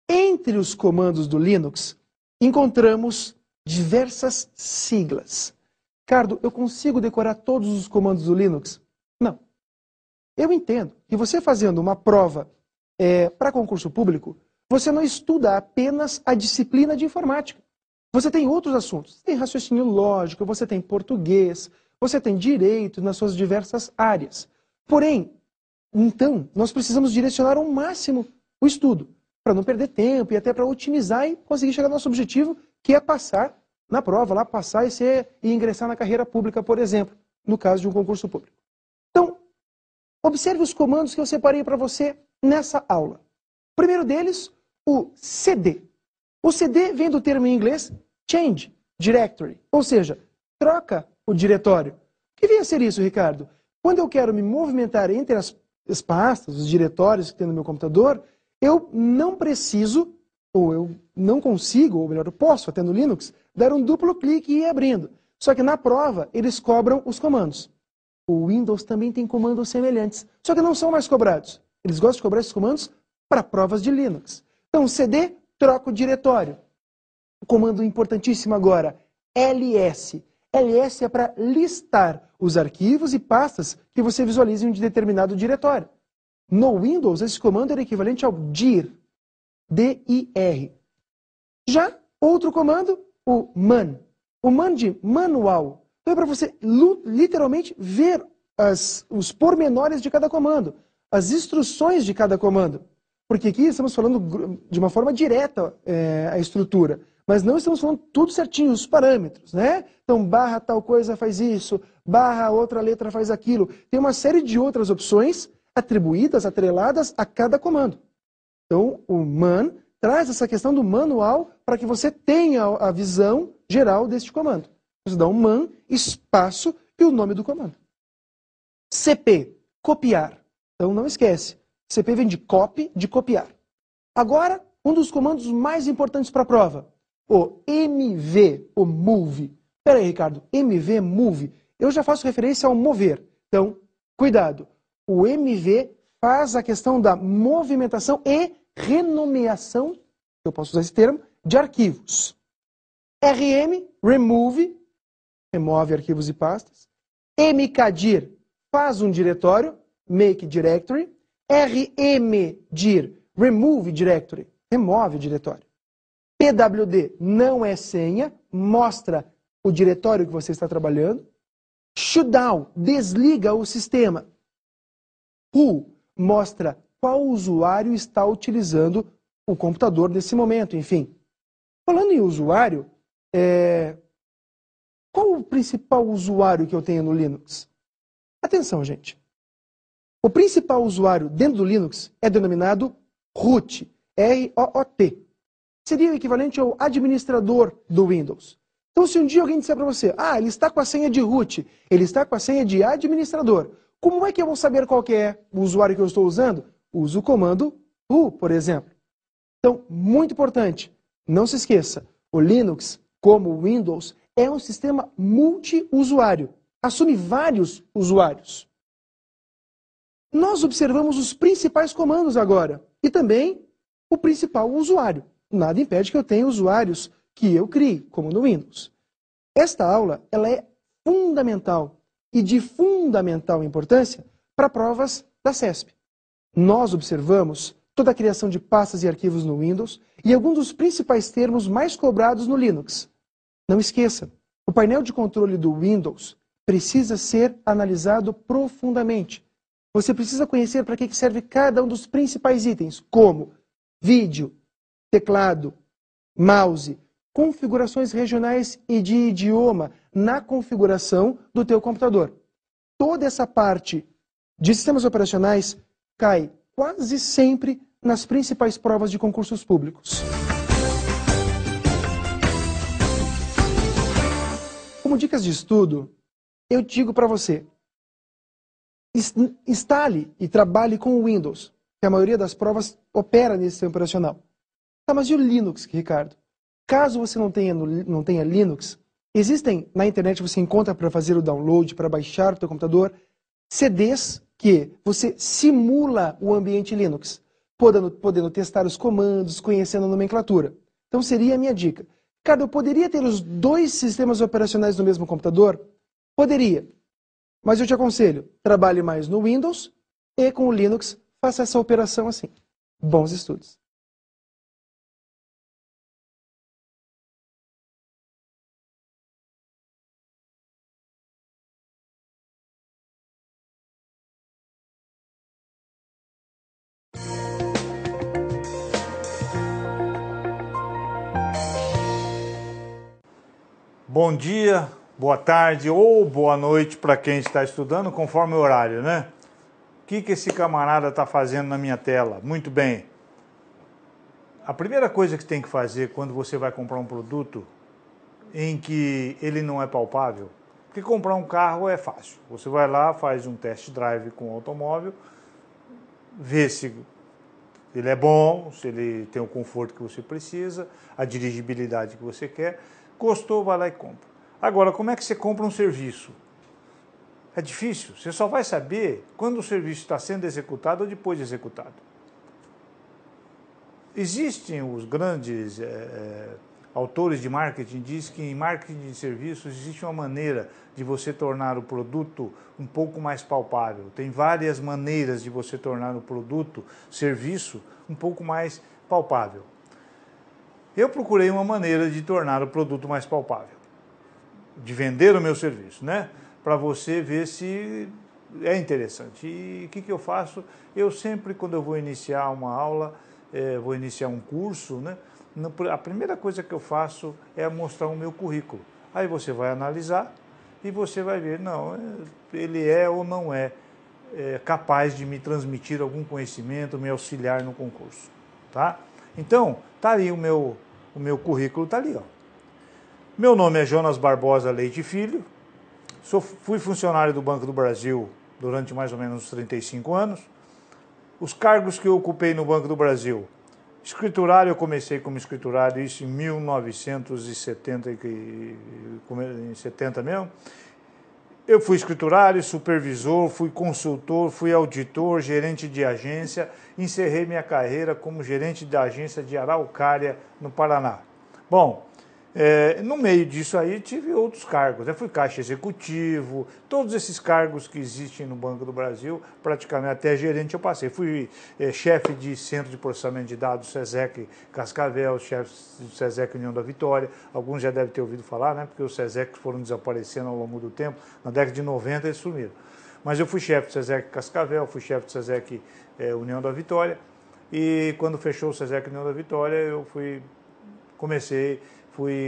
Entre os comandos do Linux, encontramos diversas siglas. Ricardo, eu consigo decorar todos os comandos do Linux? Não. Eu entendo que você fazendo uma prova para concurso público, você não estuda apenas a disciplina de informática. Você tem outros assuntos. Você tem raciocínio lógico, você tem português, você tem direito nas suas diversas áreas. Porém, então, nós precisamos direcionar ao máximo o estudo, para não perder tempo e até para otimizar e conseguir chegar ao nosso objetivo, que é passar na prova, lá passar e ingressar na carreira pública, por exemplo, no caso de um concurso público. Então, observe os comandos que eu separei para você nessa aula. O primeiro deles, o cd. O cd vem do termo em inglês change directory, ou seja, troca o diretório. O que vem a ser isso, Ricardo? Quando eu quero me movimentar entre as pastas, os diretórios que tem no meu computador, eu não preciso, ou eu não consigo, ou melhor, eu posso, até no Linux, dar um duplo clique e ir abrindo. Só que na prova, eles cobram os comandos. O Windows também tem comandos semelhantes, só que não são mais cobrados. Eles gostam de cobrar esses comandos para provas de Linux. Então, cd, troca o diretório. O comando importantíssimo agora, ls. ls é para listar os arquivos e pastas que você visualiza em um determinado diretório. No Windows, esse comando era equivalente ao dir, D-I-R. Já outro comando, o man. O man de manual. Então é para você literalmente ver os pormenores de cada comando, as instruções de cada comando. Porque aqui estamos falando de uma forma direta a estrutura, mas não estamos falando tudo certinho, os parâmetros, né? Então, barra tal coisa faz isso, barra outra letra faz aquilo. Tem uma série de outras opções atribuídas, atreladas a cada comando. Então, o man traz essa questão do manual para que você tenha a visão geral deste comando. Você dá um man, espaço e o nome do comando. cp, copiar. Então, não esquece. cp vem de copy, de copiar. Agora, um dos comandos mais importantes para a prova. O mv, o move. Espera aí, Ricardo. mv, move. Eu já faço referência ao mover. Então, cuidado. O mv faz a questão da movimentação e renomeação, eu posso usar esse termo, de arquivos. RM, remove, remove arquivos e pastas. mkdir, faz um diretório, make directory. rmdir, remove directory, remove o diretório. pwd, não é senha, mostra o diretório que você está trabalhando. Shutdown, desliga o sistema. Who, mostra qual usuário está utilizando o computador nesse momento, enfim. Falando em usuário, qual o principal usuário que eu tenho no Linux? Atenção, gente. O principal usuário dentro do Linux é denominado root, R-O-O-T. Seria o equivalente ao administrador do Windows. Então, se um dia alguém disser para você, ele está com a senha de root, ele está com a senha de administrador, como é que eu vou saber qual que é o usuário que eu estou usando? Uso o comando who, por exemplo. Então, muito importante, não se esqueça, o Linux, como o Windows, é um sistema multiusuário, assume vários usuários. Nós observamos os principais comandos agora, e também o principal usuário. Nada impede que eu tenha usuários que eu crie, como no Windows. Esta aula ela é fundamental e de fundamental importância para provas da CESP. Nós observamos toda a criação de pastas e arquivos no Windows e alguns dos principais termos mais cobrados no Linux. Não esqueça, o painel de controle do Windows precisa ser analisado profundamente. Você precisa conhecer para que serve cada um dos principais itens, como vídeo, teclado, mouse, configurações regionais e de idioma na configuração do teu computador. Toda essa parte de sistemas operacionais cai quase sempre nas principais provas de concursos públicos. Como dicas de estudo, eu digo para você, instale e trabalhe com o Windows, que a maioria das provas opera nesse sistema operacional. Tá, mas e o Linux, Ricardo? Caso você não tenha Linux, existem na internet, você encontra para fazer o download, para baixar o teu computador, CDs que você simula o ambiente Linux, podendo testar os comandos, conhecendo a nomenclatura. Então seria a minha dica. Ricardo, eu poderia ter os dois sistemas operacionais no mesmo computador? Poderia. Mas eu te aconselho, trabalhe mais no Windows e com o Linux, faça essa operação assim. Bons estudos. Bom dia, boa tarde ou boa noite para quem está estudando, conforme o horário, né? O que esse camarada está fazendo na minha tela? Muito bem. A primeira coisa que você tem que fazer quando você vai comprar um produto em que ele não é palpável, porque comprar um carro é fácil. Você vai lá, faz um test drive com o automóvel, vê se ele é bom, se ele tem o conforto que você precisa, a dirigibilidade que você quer. Gostou, vai lá e compra. Agora, como é que você compra um serviço? É difícil, você só vai saber quando o serviço está sendo executado ou depois de executado. Existem os grandes autores de marketing, diz que em marketing de serviços existe uma maneira de você tornar o produto um pouco mais palpável. Tem várias maneiras de você tornar o produto, serviço, um pouco mais palpável. Eu procurei uma maneira de tornar o produto mais palpável, de vender o meu serviço, né? Para você ver se é interessante. E o que eu faço? Eu sempre, quando eu vou iniciar uma aula, vou iniciar um curso, né? A primeira coisa que eu faço é mostrar o meu currículo. Aí você vai analisar e você vai ver, não, ele é ou não é capaz de me transmitir algum conhecimento, me auxiliar no concurso, tá? Então, tá ali o meu currículo, tá ali, ó. Meu nome é Jonas Barbosa Leite Filho, fui funcionário do Banco do Brasil durante mais ou menos 35 anos. Os cargos que eu ocupei no Banco do Brasil: escriturário, eu comecei como escriturário, isso em 1970 mesmo. Eu fui escriturário, supervisor, fui consultor, fui auditor, gerente de agência, encerrei minha carreira como gerente da agência de Araucária, no Paraná. Bom, no meio disso aí tive outros cargos, eu fui caixa executivo, todos esses cargos que existem no Banco do Brasil, praticamente até gerente eu passei. Fui chefe de Centro de Processamento de Dados, SESEC Cascavel, chefe do SESEC União da Vitória, alguns já devem ter ouvido falar, né? Porque os SESEC foram desaparecendo ao longo do tempo, na década de 90 eles sumiram. Mas eu fui chefe do SESEC Cascavel, fui chefe do SESEC União da Vitória, e quando fechou o SESEC União da Vitória, eu fui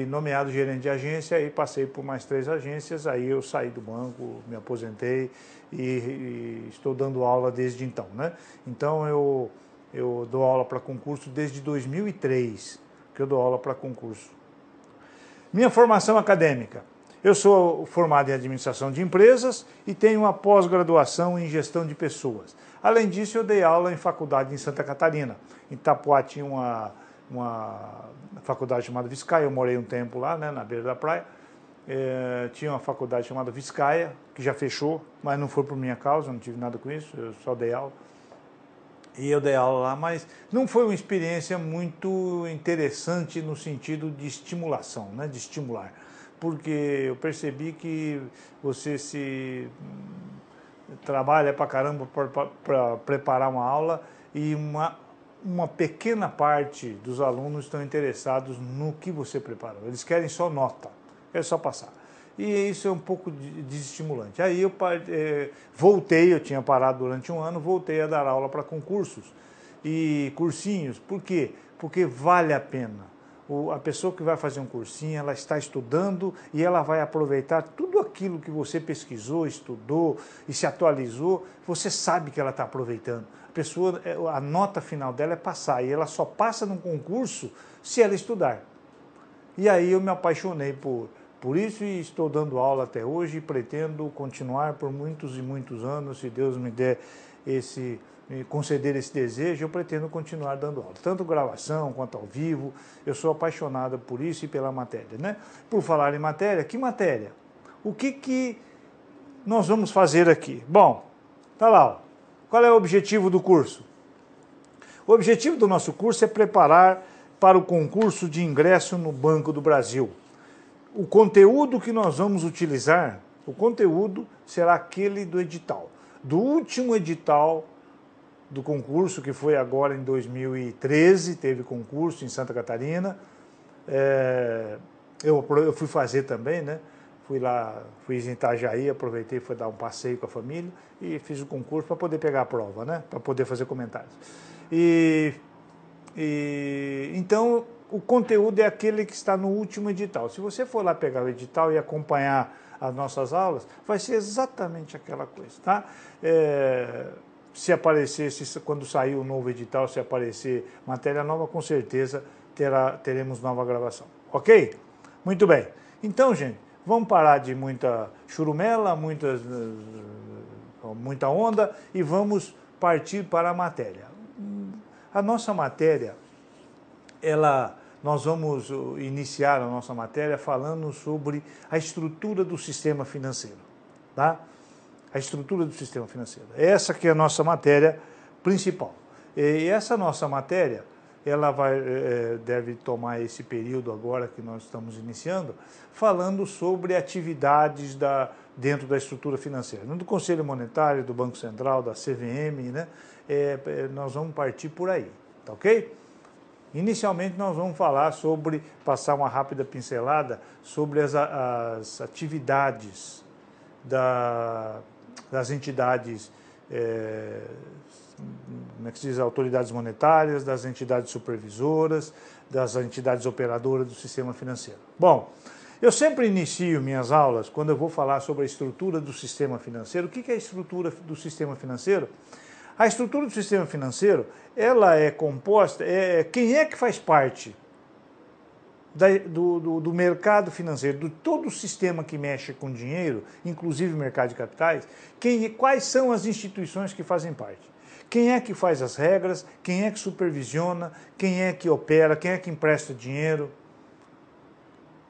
nomeado gerente de agência e passei por mais 3 agências, aí eu saí do banco, me aposentei e estou dando aula desde então, né? Então eu dou aula para concurso desde 2003, que eu dou aula para concurso. Minha formação acadêmica. Eu sou formado em administração de empresas e tenho uma pós-graduação em gestão de pessoas. Além disso, eu dei aula em faculdade em Santa Catarina. Em Itapuá tinha uma faculdade chamada Viscaia, eu morei um tempo lá, né, na beira da praia. Tinha uma faculdade chamada Viscaia, que já fechou, mas não foi por minha causa, não tive nada com isso, eu só dei aula. E eu dei aula lá, mas não foi uma experiência muito interessante no sentido de estimulação, né, de estimular. Porque eu percebi que você se trabalha pra caramba para preparar uma aula e uma pequena parte dos alunos estão interessados no que você preparou. Eles querem só nota, querem só passar. E isso é um pouco desestimulante. Aí eu voltei, eu tinha parado durante um ano, voltei a dar aula para concursos e cursinhos. Por quê? Porque vale a pena. A pessoa que vai fazer um cursinho, ela está estudando e ela vai aproveitar tudo aquilo que você pesquisou, estudou e se atualizou, você sabe que ela está aproveitando. A nota final dela é passar, e ela só passa num concurso se ela estudar. E aí eu me apaixonei por isso e estou dando aula até hoje e pretendo continuar por muitos e muitos anos, se Deus me conceder esse desejo, eu pretendo continuar dando aula, tanto gravação quanto ao vivo. Eu sou apaixonado por isso e pela matéria, né? Por falar em matéria, que matéria? O que nós vamos fazer aqui? Bom, tá lá, ó. Qual é o objetivo do curso? O objetivo do nosso curso é preparar para o concurso de ingresso no Banco do Brasil. O conteúdo que nós vamos utilizar, o conteúdo será aquele do edital, do último edital do concurso, que foi agora em 2013, teve concurso em Santa Catarina. Eu fui fazer também, né? Fui em Itajaí, aproveitei, fui dar um passeio com a família e fiz o concurso para poder pegar a prova, né? Para poder fazer comentários. Então, o conteúdo é aquele que está no último edital. Se você for lá pegar o edital e acompanhar as nossas aulas, vai ser exatamente aquela coisa, tá? Se aparecer, quando sair o novo edital, se aparecer matéria nova, com certeza teremos nova gravação. Ok? Muito bem. Então, gente, vamos parar de muita churumela, muita onda e vamos partir para a matéria. A nossa matéria, nós vamos iniciar a nossa matéria falando sobre a estrutura do sistema financeiro, tá? A estrutura do sistema financeiro. Essa que é a nossa matéria principal. E essa nossa matéria, ela deve tomar esse período agora que nós estamos iniciando, falando sobre atividades dentro da estrutura financeira. Do Conselho Monetário, do Banco Central, da CVM, né? Nós vamos partir por aí, tá ok? Inicialmente nós vamos passar uma rápida pincelada sobre as atividades das entidades, como é que se diz, autoridades monetárias, das entidades supervisoras, das entidades operadoras do sistema financeiro. Bom, eu sempre inicio minhas aulas quando eu vou falar sobre a estrutura do sistema financeiro. O que é a estrutura do sistema financeiro? A estrutura do sistema financeiro, ela é composta, quem é que faz parte do mercado financeiro, de todo o sistema que mexe com dinheiro, inclusive o mercado de capitais, quais são as instituições que fazem parte? Quem é que faz as regras, quem é que supervisiona, quem é que opera, quem é que empresta dinheiro?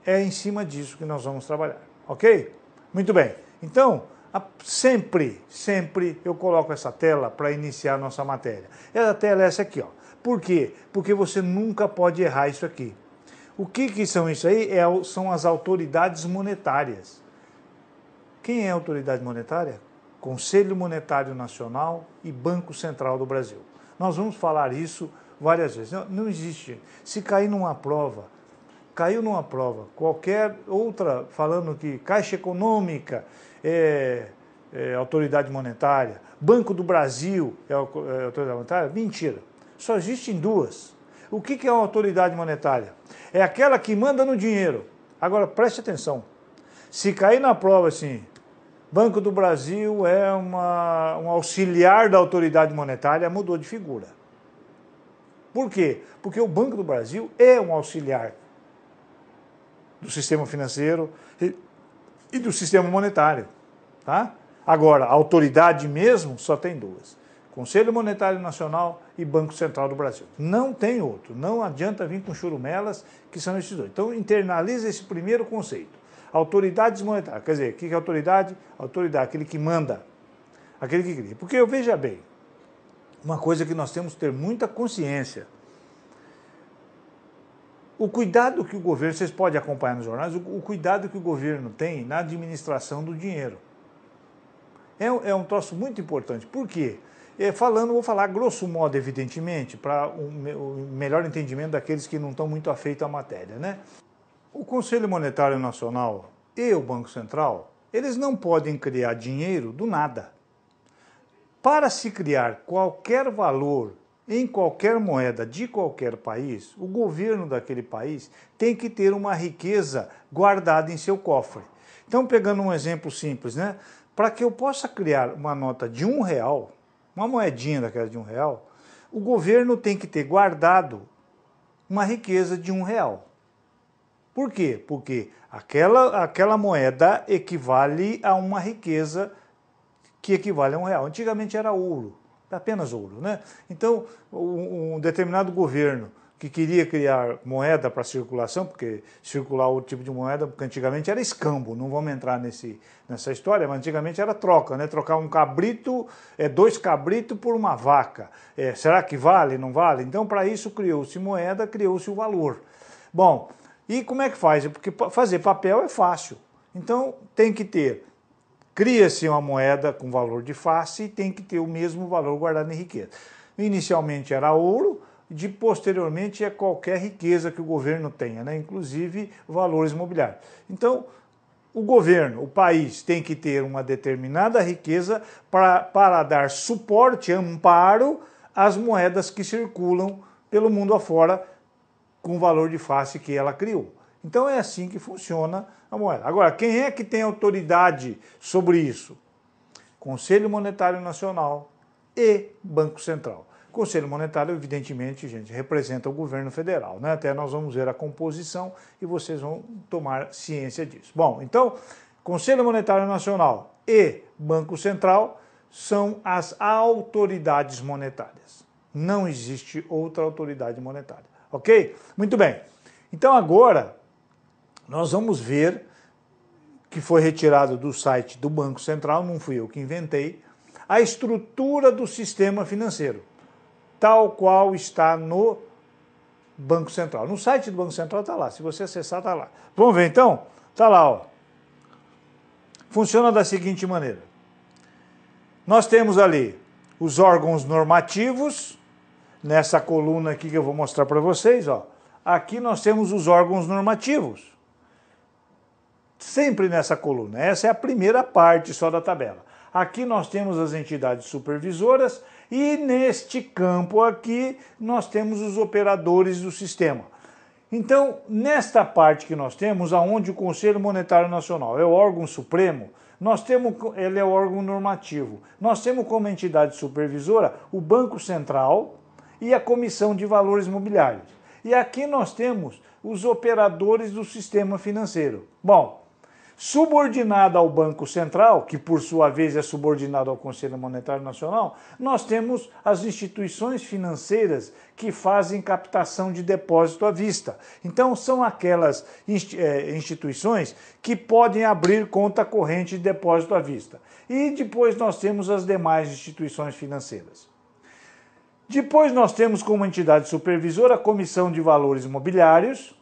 É em cima disso que nós vamos trabalhar, ok? Muito bem. Então, sempre eu coloco essa tela para iniciar a nossa matéria. Essa tela é essa aqui, ó. Por quê? Porque você nunca pode errar isso aqui. O que são isso aí? São as autoridades monetárias. Quem é a autoridade monetária? Conselho Monetário Nacional e Banco Central do Brasil. Nós vamos falar isso várias vezes. Não existe. Se cair numa prova, caiu numa prova, qualquer outra falando que Caixa Econômica autoridade monetária, Banco do Brasil é autoridade monetária, mentira. Só existem duas. O que é uma autoridade monetária? É aquela que manda no dinheiro. Agora, preste atenção. Se cair na prova assim, Banco do Brasil é um auxiliar da autoridade monetária, mudou de figura. Por quê? Porque o Banco do Brasil é um auxiliar do sistema financeiro e do sistema monetário. Tá? Agora, a autoridade mesmo só tem duas. Conselho Monetário Nacional e Banco Central do Brasil. Não tem outro. Não adianta vir com churumelas, que são esses dois. Então, internaliza esse primeiro conceito. Autoridades monetárias. Quer dizer, o que é autoridade? Autoridade, aquele que manda, aquele que cria. Porque, veja bem, uma coisa que nós temos que ter muita consciência. O cuidado que o governo, vocês podem acompanhar nos jornais, o cuidado que o governo tem na administração do dinheiro. É um troço muito importante. Por quê? Vou falar grosso modo, evidentemente, para o melhor entendimento daqueles que não estão muito afeitos à matéria, né? O Conselho Monetário Nacional e o Banco Central, eles não podem criar dinheiro do nada. Para se criar qualquer valor em qualquer moeda de qualquer país, o governo daquele país tem que ter uma riqueza guardada em seu cofre. Então, pegando um exemplo simples, né? Para que eu possa criar uma nota de R$1, uma moedinha daquela de R$1, o governo tem que ter guardado uma riqueza de R$1. Por quê? Porque aquela moeda equivale a uma riqueza que equivale a R$1. Antigamente era ouro, apenas ouro, né? Então, um determinado governo que queria criar moeda para circulação, porque circular outro tipo de moeda, porque antigamente era escambo, não vamos entrar nessa história, mas antigamente era troca, né? Trocar um cabrito, 2 cabritos por uma vaca. Será que vale? Não vale? Então, para isso, criou-se moeda, criou-se o valor. Bom, e como é que faz? Porque fazer papel é fácil. Então, tem que ter, cria-se uma moeda com valor de face e tem que ter o mesmo valor guardado em riqueza. Inicialmente era ouro, posteriormente é qualquer riqueza que o governo tenha, né? Inclusive valores imobiliários. Então, o governo, o país, tem que ter uma determinada riqueza para dar suporte, amparo às moedas que circulam pelo mundo afora com o valor de face que ela criou. Então é assim que funciona a moeda. Agora, quem é que tem autoridade sobre isso? Conselho Monetário Nacional e Banco Central. O Conselho Monetário, evidentemente, gente, representa o governo federal, né? Até nós vamos ver a composição e vocês vão tomar ciência disso. Bom, então, Conselho Monetário Nacional e Banco Central são as autoridades monetárias. Não existe outra autoridade monetária, ok? Muito bem. Então, agora, nós vamos ver, que foi retirado do site do Banco Central, não fui eu que inventei, a estrutura do sistema financeiro, tal qual está no Banco Central. No site do Banco Central está lá, se você acessar está lá. Vamos ver então? Está lá, ó. Funciona da seguinte maneira. Nós temos ali os órgãos normativos, nessa coluna aqui que eu vou mostrar para vocês, ó. Aqui nós temos os órgãos normativos. Sempre nessa coluna. Essa é a primeira parte só da tabela. Aqui nós temos as entidades supervisoras e neste campo aqui nós temos os operadores do sistema. Então, nesta parte que nós temos, aonde o Conselho Monetário Nacional é o órgão supremo, ele é o órgão normativo. Nós temos como entidade supervisora o Banco Central e a Comissão de Valores Mobiliários. E aqui nós temos os operadores do sistema financeiro. Bom, Subordinada ao Banco Central, que por sua vez é subordinado ao Conselho Monetário Nacional, nós temos as instituições financeiras que fazem captação de depósito à vista. Então são aquelas instituições que podem abrir conta corrente de depósito à vista. E depois nós temos as demais instituições financeiras. Depois nós temos como entidade supervisora a Comissão de Valores Mobiliários,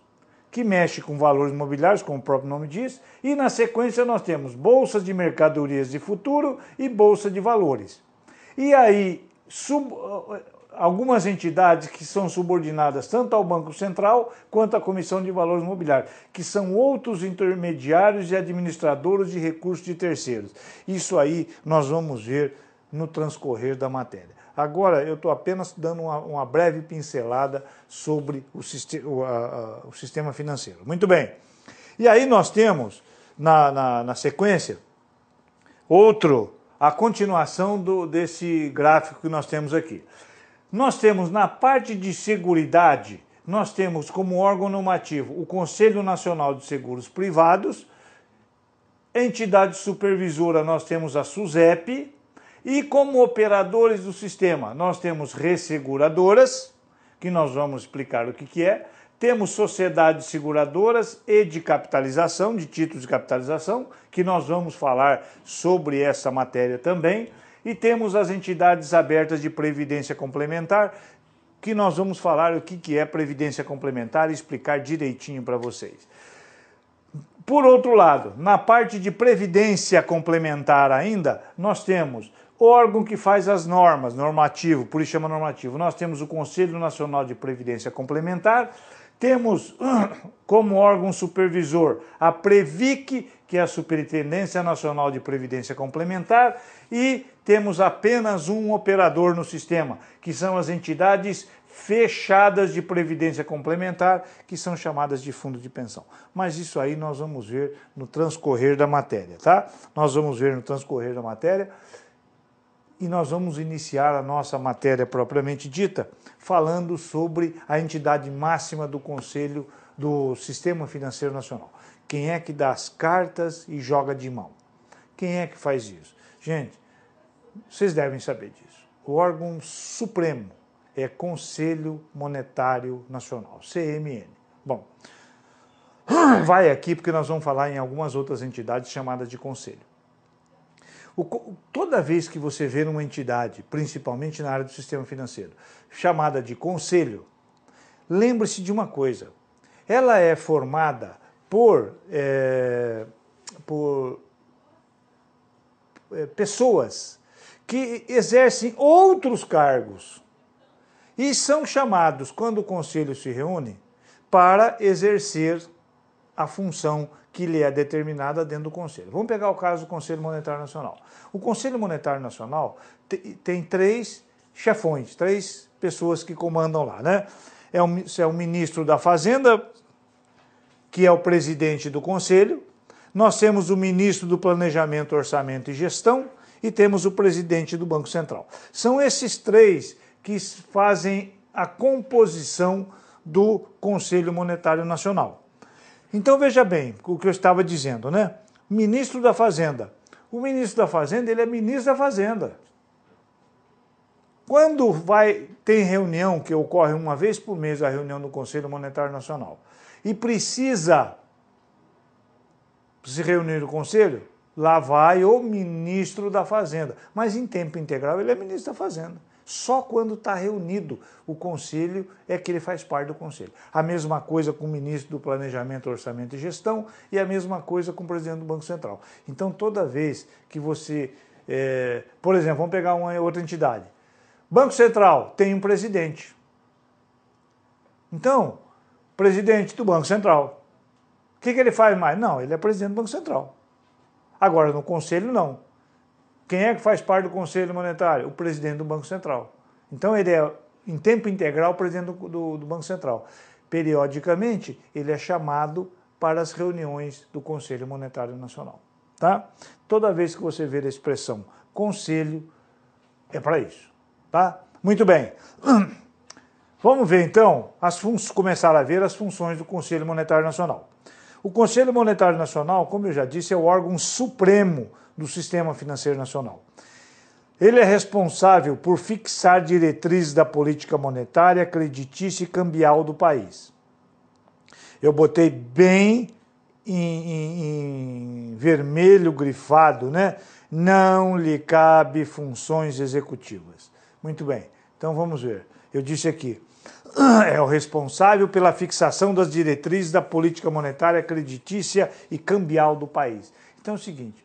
que mexe com valores imobiliários, como o próprio nome diz, e na sequência nós temos Bolsa de Mercadorias de Futuro e Bolsa de Valores. E aí, algumas entidades que são subordinadas tanto ao Banco Central quanto à Comissão de Valores Mobiliários, que são outros intermediários e administradores de recursos de terceiros. Isso aí nós vamos ver no transcorrer da matéria. Agora, eu estou apenas dando uma breve pincelada sobre o sistema financeiro. Muito bem. E aí nós temos, na sequência, a continuação desse gráfico que nós temos aqui. Nós temos, na parte de seguridade, nós temos como órgão normativo o Conselho Nacional de Seguros Privados, entidade supervisora nós temos a SUSEP, e como operadores do sistema, nós temos resseguradoras, que nós vamos explicar o que é, temos sociedades seguradoras e de capitalização, de títulos de capitalização, que nós vamos falar sobre essa matéria também, e temos as entidades abertas de previdência complementar, que nós vamos falar o que é previdência complementar e explicar direitinho para vocês. Por outro lado, na parte de previdência complementar ainda, nós temos órgão que faz as normas, normativo, por isso chama normativo. Nós temos o Conselho Nacional de Previdência Complementar, temos como órgão supervisor a Previc, que é a Superintendência Nacional de Previdência Complementar, e temos apenas um operador no sistema, que são as entidades fechadas de previdência complementar, que são chamadas de fundo de pensão. Mas isso aí nós vamos ver no transcorrer da matéria, tá? Nós vamos ver no transcorrer da matéria. E nós vamos iniciar a nossa matéria propriamente dita, falando sobre a entidade máxima do Conselho do Sistema Financeiro Nacional. Quem é que dá as cartas e joga de mão? Quem é que faz isso? Gente, vocês devem saber disso. O órgão supremo é Conselho Monetário Nacional, CMN. Bom, vai aqui porque nós vamos falar em algumas outras entidades chamadas de conselho. Toda vez que você vê uma entidade, principalmente na área do sistema financeiro, chamada de conselho, lembre-se de uma coisa, ela é formada por pessoas que exercem outros cargos e são chamados, quando o conselho se reúne, para exercer a função que lhe é determinada dentro do Conselho. Vamos pegar o caso do Conselho Monetário Nacional. O Conselho Monetário Nacional tem três chefões, três pessoas que comandam lá, né? É o ministro da Fazenda, que é o presidente do Conselho, nós temos o ministro do Planejamento, Orçamento e Gestão e temos o presidente do Banco Central. São esses três que fazem a composição do Conselho Monetário Nacional. Então veja bem o que eu estava dizendo, né? Ministro da Fazenda. O ministro da Fazenda, ele é ministro da Fazenda. Quando tem reunião, que ocorre uma vez por mês, a reunião do Conselho Monetário Nacional, e precisa se reunir no Conselho, lá vai o ministro da Fazenda. Mas em tempo integral ele é ministro da Fazenda. Só quando está reunido o Conselho é que ele faz parte do Conselho. A mesma coisa com o ministro do Planejamento, Orçamento e Gestão e a mesma coisa com o presidente do Banco Central. Então, toda vez que você... por exemplo, vamos pegar uma outra entidade. Banco Central tem um presidente. Então, presidente do Banco Central. O que ele faz mais? Não, ele é presidente do Banco Central. Agora, no Conselho, não. Quem é que faz parte do Conselho Monetário? O presidente do Banco Central. Então, ele é, em tempo integral, o presidente do Banco Central. Periodicamente, ele é chamado para as reuniões do Conselho Monetário Nacional. Tá? Toda vez que você ver a expressão conselho, é para isso. Tá? Muito bem. Vamos ver, então, começar a ver as funções do Conselho Monetário Nacional. O Conselho Monetário Nacional, como eu já disse, é o órgão supremo do sistema financeiro nacional. Ele é responsável por fixar diretrizes da política monetária, creditícia e cambial do país. Eu botei bem em vermelho grifado, né? Não lhe cabe funções executivas. Muito bem, então vamos ver. Eu disse aqui, é o responsável pela fixação das diretrizes da política monetária, creditícia e cambial do país. Então é o seguinte,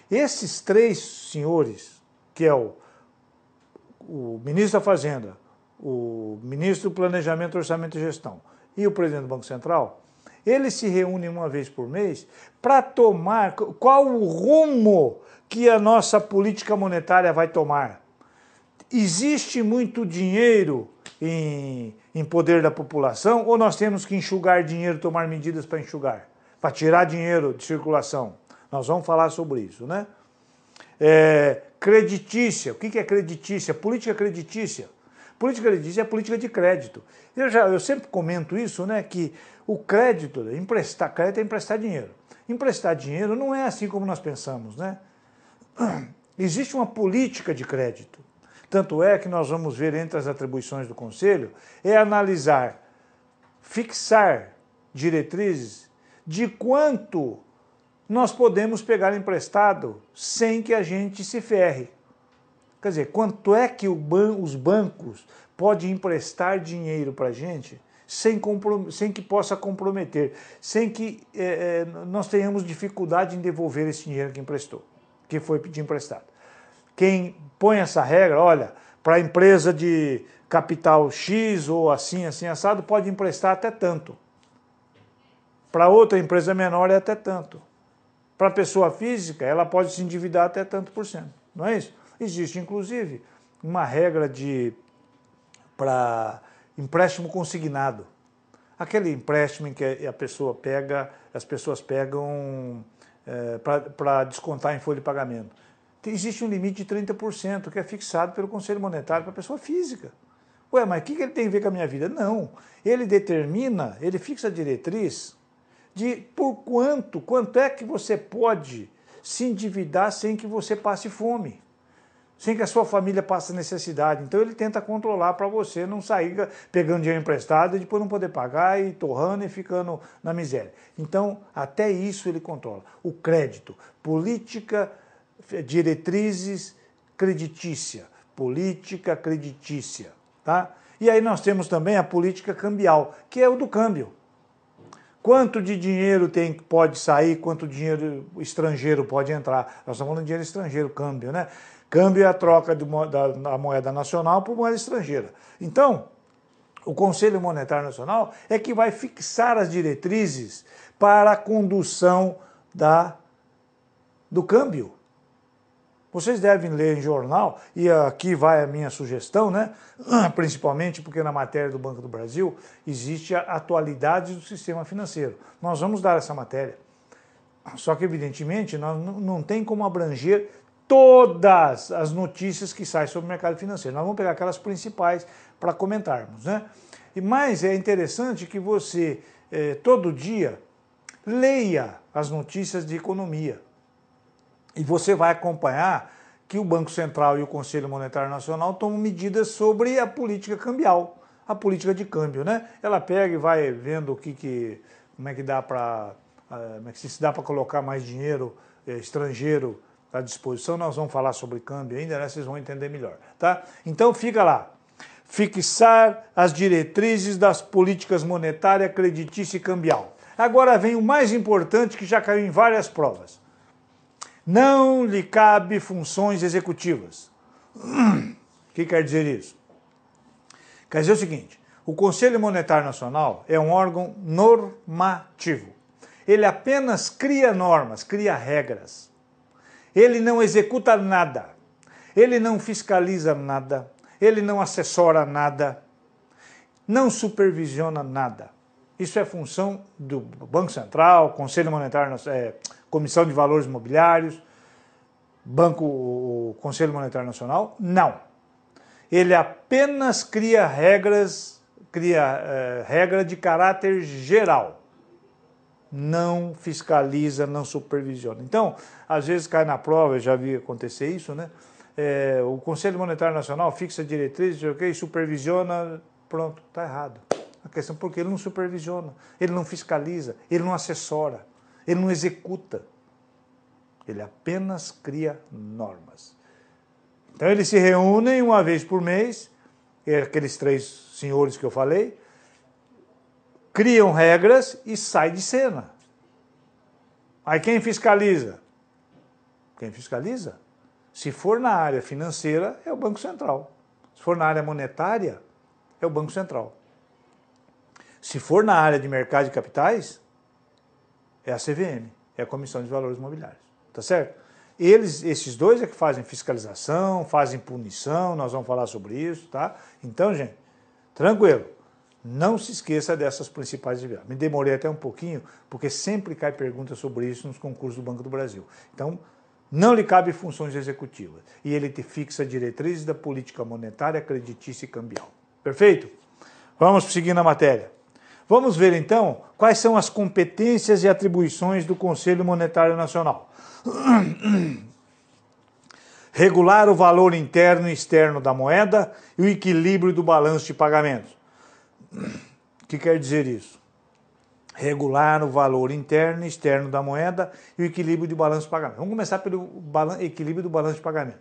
esses três senhores, que é o ministro da Fazenda, o ministro do Planejamento, Orçamento e Gestão e o presidente do Banco Central, eles se reúnem uma vez por mês para tomar qual o rumo que a nossa política monetária vai tomar. Existe muito dinheiro em poder da população ou nós temos que enxugar dinheiro, tomar medidas para enxugar, para tirar dinheiro de circulação? Nós vamos falar sobre isso, né? Creditícia. O que é creditícia? Política creditícia. Política creditícia é política de crédito. Eu sempre comento isso, né? Que o crédito é emprestar dinheiro. Emprestar dinheiro não é assim como nós pensamos, né? Existe uma política de crédito. Tanto é que nós vamos ver entre as atribuições do Conselho, é analisar, fixar diretrizes de quanto nós podemos pegar emprestado sem que a gente se ferre. Quer dizer, quanto é que os bancos podem emprestar dinheiro para a gente sem que possa comprometer, sem que nós tenhamos dificuldade em devolver esse dinheiro que emprestou, que foi pedir emprestado. Quem põe essa regra, olha, para a empresa de capital X ou assim assado, pode emprestar até tanto. Para outra empresa menor é até tanto. Para a pessoa física, ela pode se endividar até tanto por cento. Não é isso? Existe, inclusive, uma regra para empréstimo consignado. Aquele empréstimo em que a pessoa pega, as pessoas pegam para descontar em folha de pagamento. Existe um limite de 30% que é fixado pelo Conselho Monetário para a pessoa física. Ué, mas o que ele tem a ver com a minha vida? Não. Ele determina, ele fixa a diretriz de por quanto é que você pode se endividar sem que você passe fome, sem que a sua família passe necessidade. Então ele tenta controlar para você não sair pegando dinheiro emprestado e depois não poder pagar e torrando e ficando na miséria. Então até isso ele controla. O crédito, política, diretrizes creditícia, política creditícia, tá? E aí nós temos também a política cambial, que é o do câmbio. Quanto de dinheiro pode sair, quanto dinheiro estrangeiro pode entrar. Nós estamos falando de dinheiro estrangeiro, câmbio, né? Câmbio é a troca da moeda nacional por moeda estrangeira. Então, o Conselho Monetário Nacional é que vai fixar as diretrizes para a condução do câmbio. Vocês devem ler em jornal, e aqui vai a minha sugestão, né? Principalmente porque na matéria do Banco do Brasil existe a atualidade do sistema financeiro. Nós vamos dar essa matéria. Só que, evidentemente, nós não tem como abranger todas as notícias que saem sobre o mercado financeiro. Nós vamos pegar aquelas principais para comentarmos, né? Mas é interessante que você, todo dia, leia as notícias de economia. E você vai acompanhar que o Banco Central e o Conselho Monetário Nacional tomam medidas sobre a política cambial, a política de câmbio, né? Ela pega e vai vendo como é que dá para se dá para colocar mais dinheiro estrangeiro à disposição. Nós vamos falar sobre câmbio ainda, né? Vocês vão entender melhor, tá? Então fica lá. Fixar as diretrizes das políticas monetária, creditícia e cambial. Agora vem o mais importante, que já caiu em várias provas. Não lhe cabe funções executivas. O que quer dizer isso? Quer dizer o seguinte, o Conselho Monetário Nacional é um órgão normativo. Ele apenas cria normas, cria regras. Ele não executa nada. Ele não fiscaliza nada. Ele não assessora nada. Não supervisiona nada. Isso é função do Banco Central, Conselho Monetário Nacional, Comissão de Valores Imobiliários, Conselho Monetário Nacional? Não. Ele apenas cria regra de caráter geral. não fiscaliza, não supervisiona. Então, às vezes cai na prova, eu já vi acontecer isso, né? O Conselho Monetário Nacional fixa diretrizes, ok, supervisiona, pronto, está errado. A questão é porque ele não supervisiona, ele não fiscaliza, ele não assessora, ele não executa. Ele apenas cria normas. Então eles se reúnem uma vez por mês, aqueles 3 senhores que eu falei, criam regras e sai de cena. Aí quem fiscaliza? Quem fiscaliza? Se for na área financeira, é o Banco Central. Se for na área monetária, é o Banco Central. Se for na área de mercado de capitais, é a CVM, é a Comissão de Valores Mobiliários. Tá certo? Esses dois é que fazem fiscalização, fazem punição, nós vamos falar sobre isso, tá? Então, gente, tranquilo. Não se esqueça dessas principais atividades. Me demorei até um pouquinho, porque sempre cai pergunta sobre isso nos concursos do Banco do Brasil. Então, não lhe cabe funções executivas. E ele te fixa diretrizes da política monetária, creditícia e cambial. Perfeito? Vamos seguir na matéria. Vamos ver, então, quais são as competências e atribuições do Conselho Monetário Nacional. Regular o valor interno e externo da moeda e o equilíbrio do balanço de pagamentos. O que quer dizer isso? Regular o valor interno e externo da moeda e o equilíbrio do balanço de pagamento. Vamos começar pelo equilíbrio do balanço de pagamento.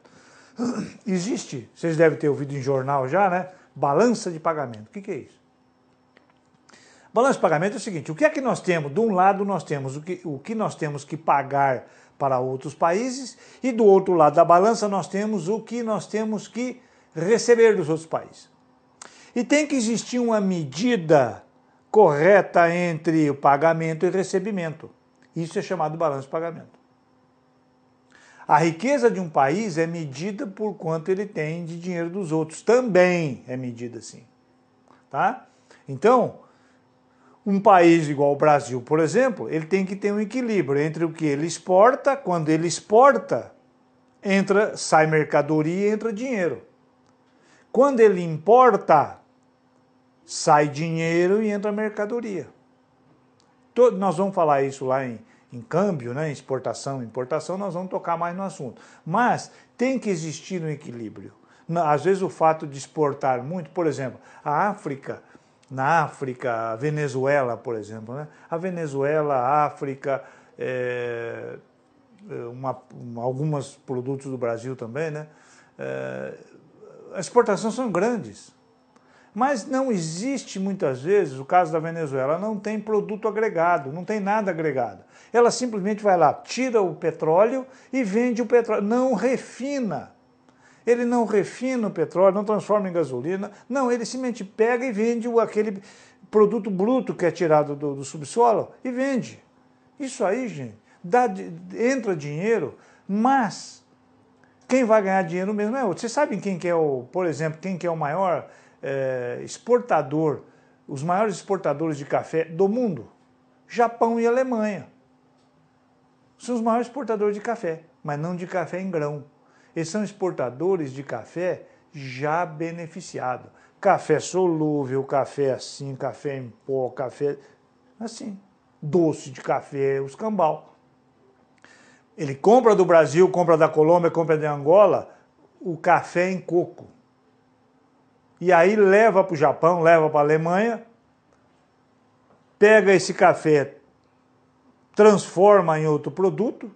Existe, vocês devem ter ouvido em jornal já, né? Balança de pagamento. O que é isso? Balanço de pagamento é o seguinte, o que é que nós temos? De um lado nós temos o que nós temos que pagar para outros países e do outro lado da balança nós temos o que nós temos que receber dos outros países. E tem que existir uma medida correta entre o pagamento e recebimento. Isso é chamado de balanço de pagamento. A riqueza de um país é medida por quanto ele tem de dinheiro dos outros. Também é medida assim. Tá? Então, um país igual o Brasil, por exemplo, ele tem que ter um equilíbrio entre o que ele exporta, quando ele exporta, sai mercadoria e entra dinheiro. Quando ele importa, sai dinheiro e entra mercadoria. Nós vamos falar isso lá em câmbio, né? Exportação e importação, nós vamos tocar mais no assunto. Mas tem que existir um equilíbrio. Às vezes o fato de exportar muito, por exemplo, na África, a Venezuela, por exemplo, né? A Venezuela, a África, alguns produtos do Brasil também, né? As exportações são grandes, mas não existe muitas vezes, o caso da Venezuela, não tem produto agregado, não tem nada agregado. Ela simplesmente vai lá, tira o petróleo e vende o petróleo, não refina. Ele não refina o petróleo, não transforma em gasolina, não, ele simplesmente pega e vende aquele produto bruto que é tirado do subsolo e vende. Isso aí, gente, entra dinheiro, mas quem vai ganhar dinheiro mesmo é outro. Vocês sabem quem que é por exemplo, quem que é o maior exportador, os maiores exportadores de café do mundo? Japão e Alemanha. São os maiores exportadores de café, mas não de café em grão. Eles são exportadores de café já beneficiado. Café solúvel, café assim, café em pó, café assim, doce de café, os cambal. Ele compra do Brasil, compra da Colômbia, compra de Angola, o café em coco. E aí leva para o Japão, leva para a Alemanha, pega esse café, transforma em outro produto,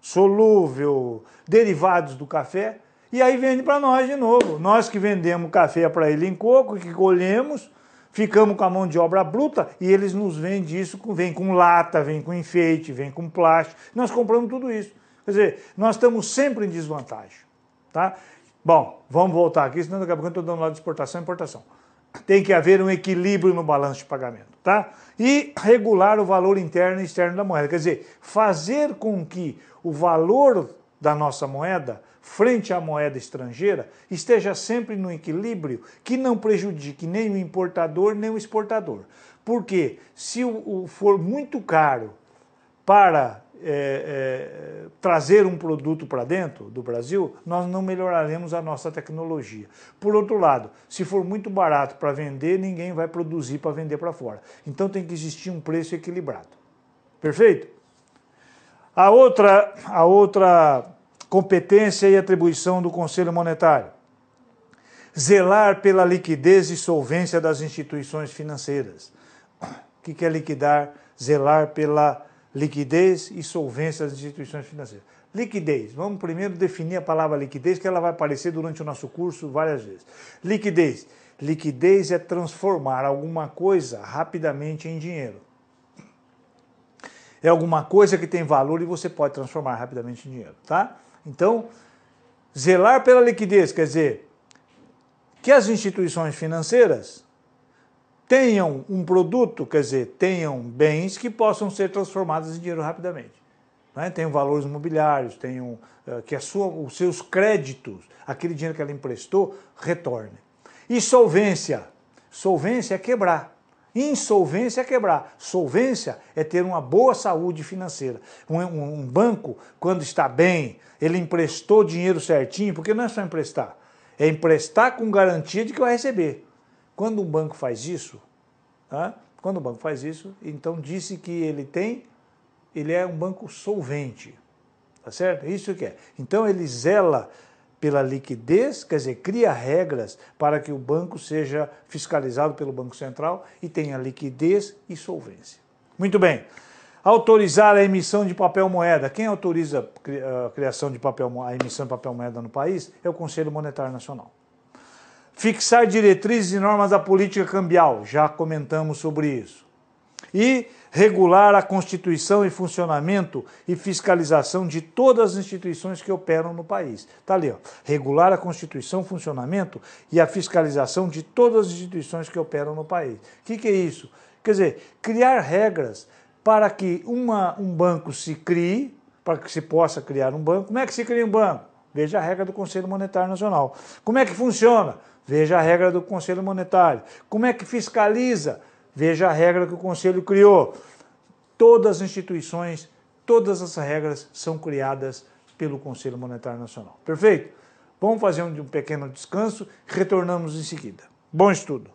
solúvel, derivados do café, e aí vende para nós de novo. Nós que vendemos café para ele em coco, que colhemos, ficamos com a mão de obra bruta e eles nos vendem isso, vem com lata, vem com enfeite, vem com plástico. Nós compramos tudo isso. Quer dizer, nós estamos sempre em desvantagem. Tá? Bom, vamos voltar aqui, senão daqui a pouco eu estou dando lá de exportação e importação. Tem que haver um equilíbrio no balanço de pagamento. Tá? E regular o valor interno e externo da moeda. Quer dizer, fazer com que o valor da nossa moeda, frente à moeda estrangeira, esteja sempre no equilíbrio que não prejudique nem o importador nem o exportador. Porque se for muito caro para trazer um produto para dentro do Brasil, nós não melhoraremos a nossa tecnologia. Por outro lado, se for muito barato para vender, ninguém vai produzir para vender para fora. Então tem que existir um preço equilibrado. Perfeito? A outra competência e atribuição do Conselho Monetário: zelar pela liquidez e solvência das instituições financeiras. O que é liquidar? Zelar pela liquidez e solvência das instituições financeiras. Liquidez. Vamos primeiro definir a palavra liquidez, que ela vai aparecer durante o nosso curso várias vezes. Liquidez. Liquidez é transformar alguma coisa rapidamente em dinheiro. É alguma coisa que tem valor e você pode transformar rapidamente em dinheiro, tá? Então, zelar pela liquidez quer dizer que as instituições financeiras tenham um produto, quer dizer, tenham bens que possam ser transformados em dinheiro rapidamente. Né? Tenham valores imobiliários, tenham que os seus créditos, aquele dinheiro que ela emprestou, retorne. E solvência. Solvência é quebrar. Insolvência é quebrar. Solvência é ter uma boa saúde financeira. Um banco, quando está bem, ele emprestou dinheiro certinho, porque não é só emprestar. É emprestar com garantia de que vai receber. Quando um banco faz isso, tá? Quando o banco faz isso, então disse que ele é um banco solvente. Tá certo? Isso que é. Então ele zela pela liquidez, quer dizer, cria regras para que o banco seja fiscalizado pelo Banco Central e tenha liquidez e solvência. Muito bem. Autorizar a emissão de papel moeda. Quem autoriza a criação de a emissão de papel moeda no país é o Conselho Monetário Nacional. Fixar diretrizes e normas da política cambial. Já comentamos sobre isso. E regular a constituição e funcionamento e fiscalização de todas as instituições que operam no país. Está ali, ó. Regular a constituição, funcionamento e a fiscalização de todas as instituições que operam no país. O que é isso? Quer dizer, criar regras para que um banco se crie, para que se possa criar um banco. Como é que se cria um banco? Veja a regra do Conselho Monetário Nacional. Como é que funciona? Veja a regra do Conselho Monetário. Como é que fiscaliza? Veja a regra que o Conselho criou. Todas as instituições, todas as regras são criadas pelo Conselho Monetário Nacional. Perfeito? Vamos fazer um pequeno descanso e retornamos em seguida. Bom estudo!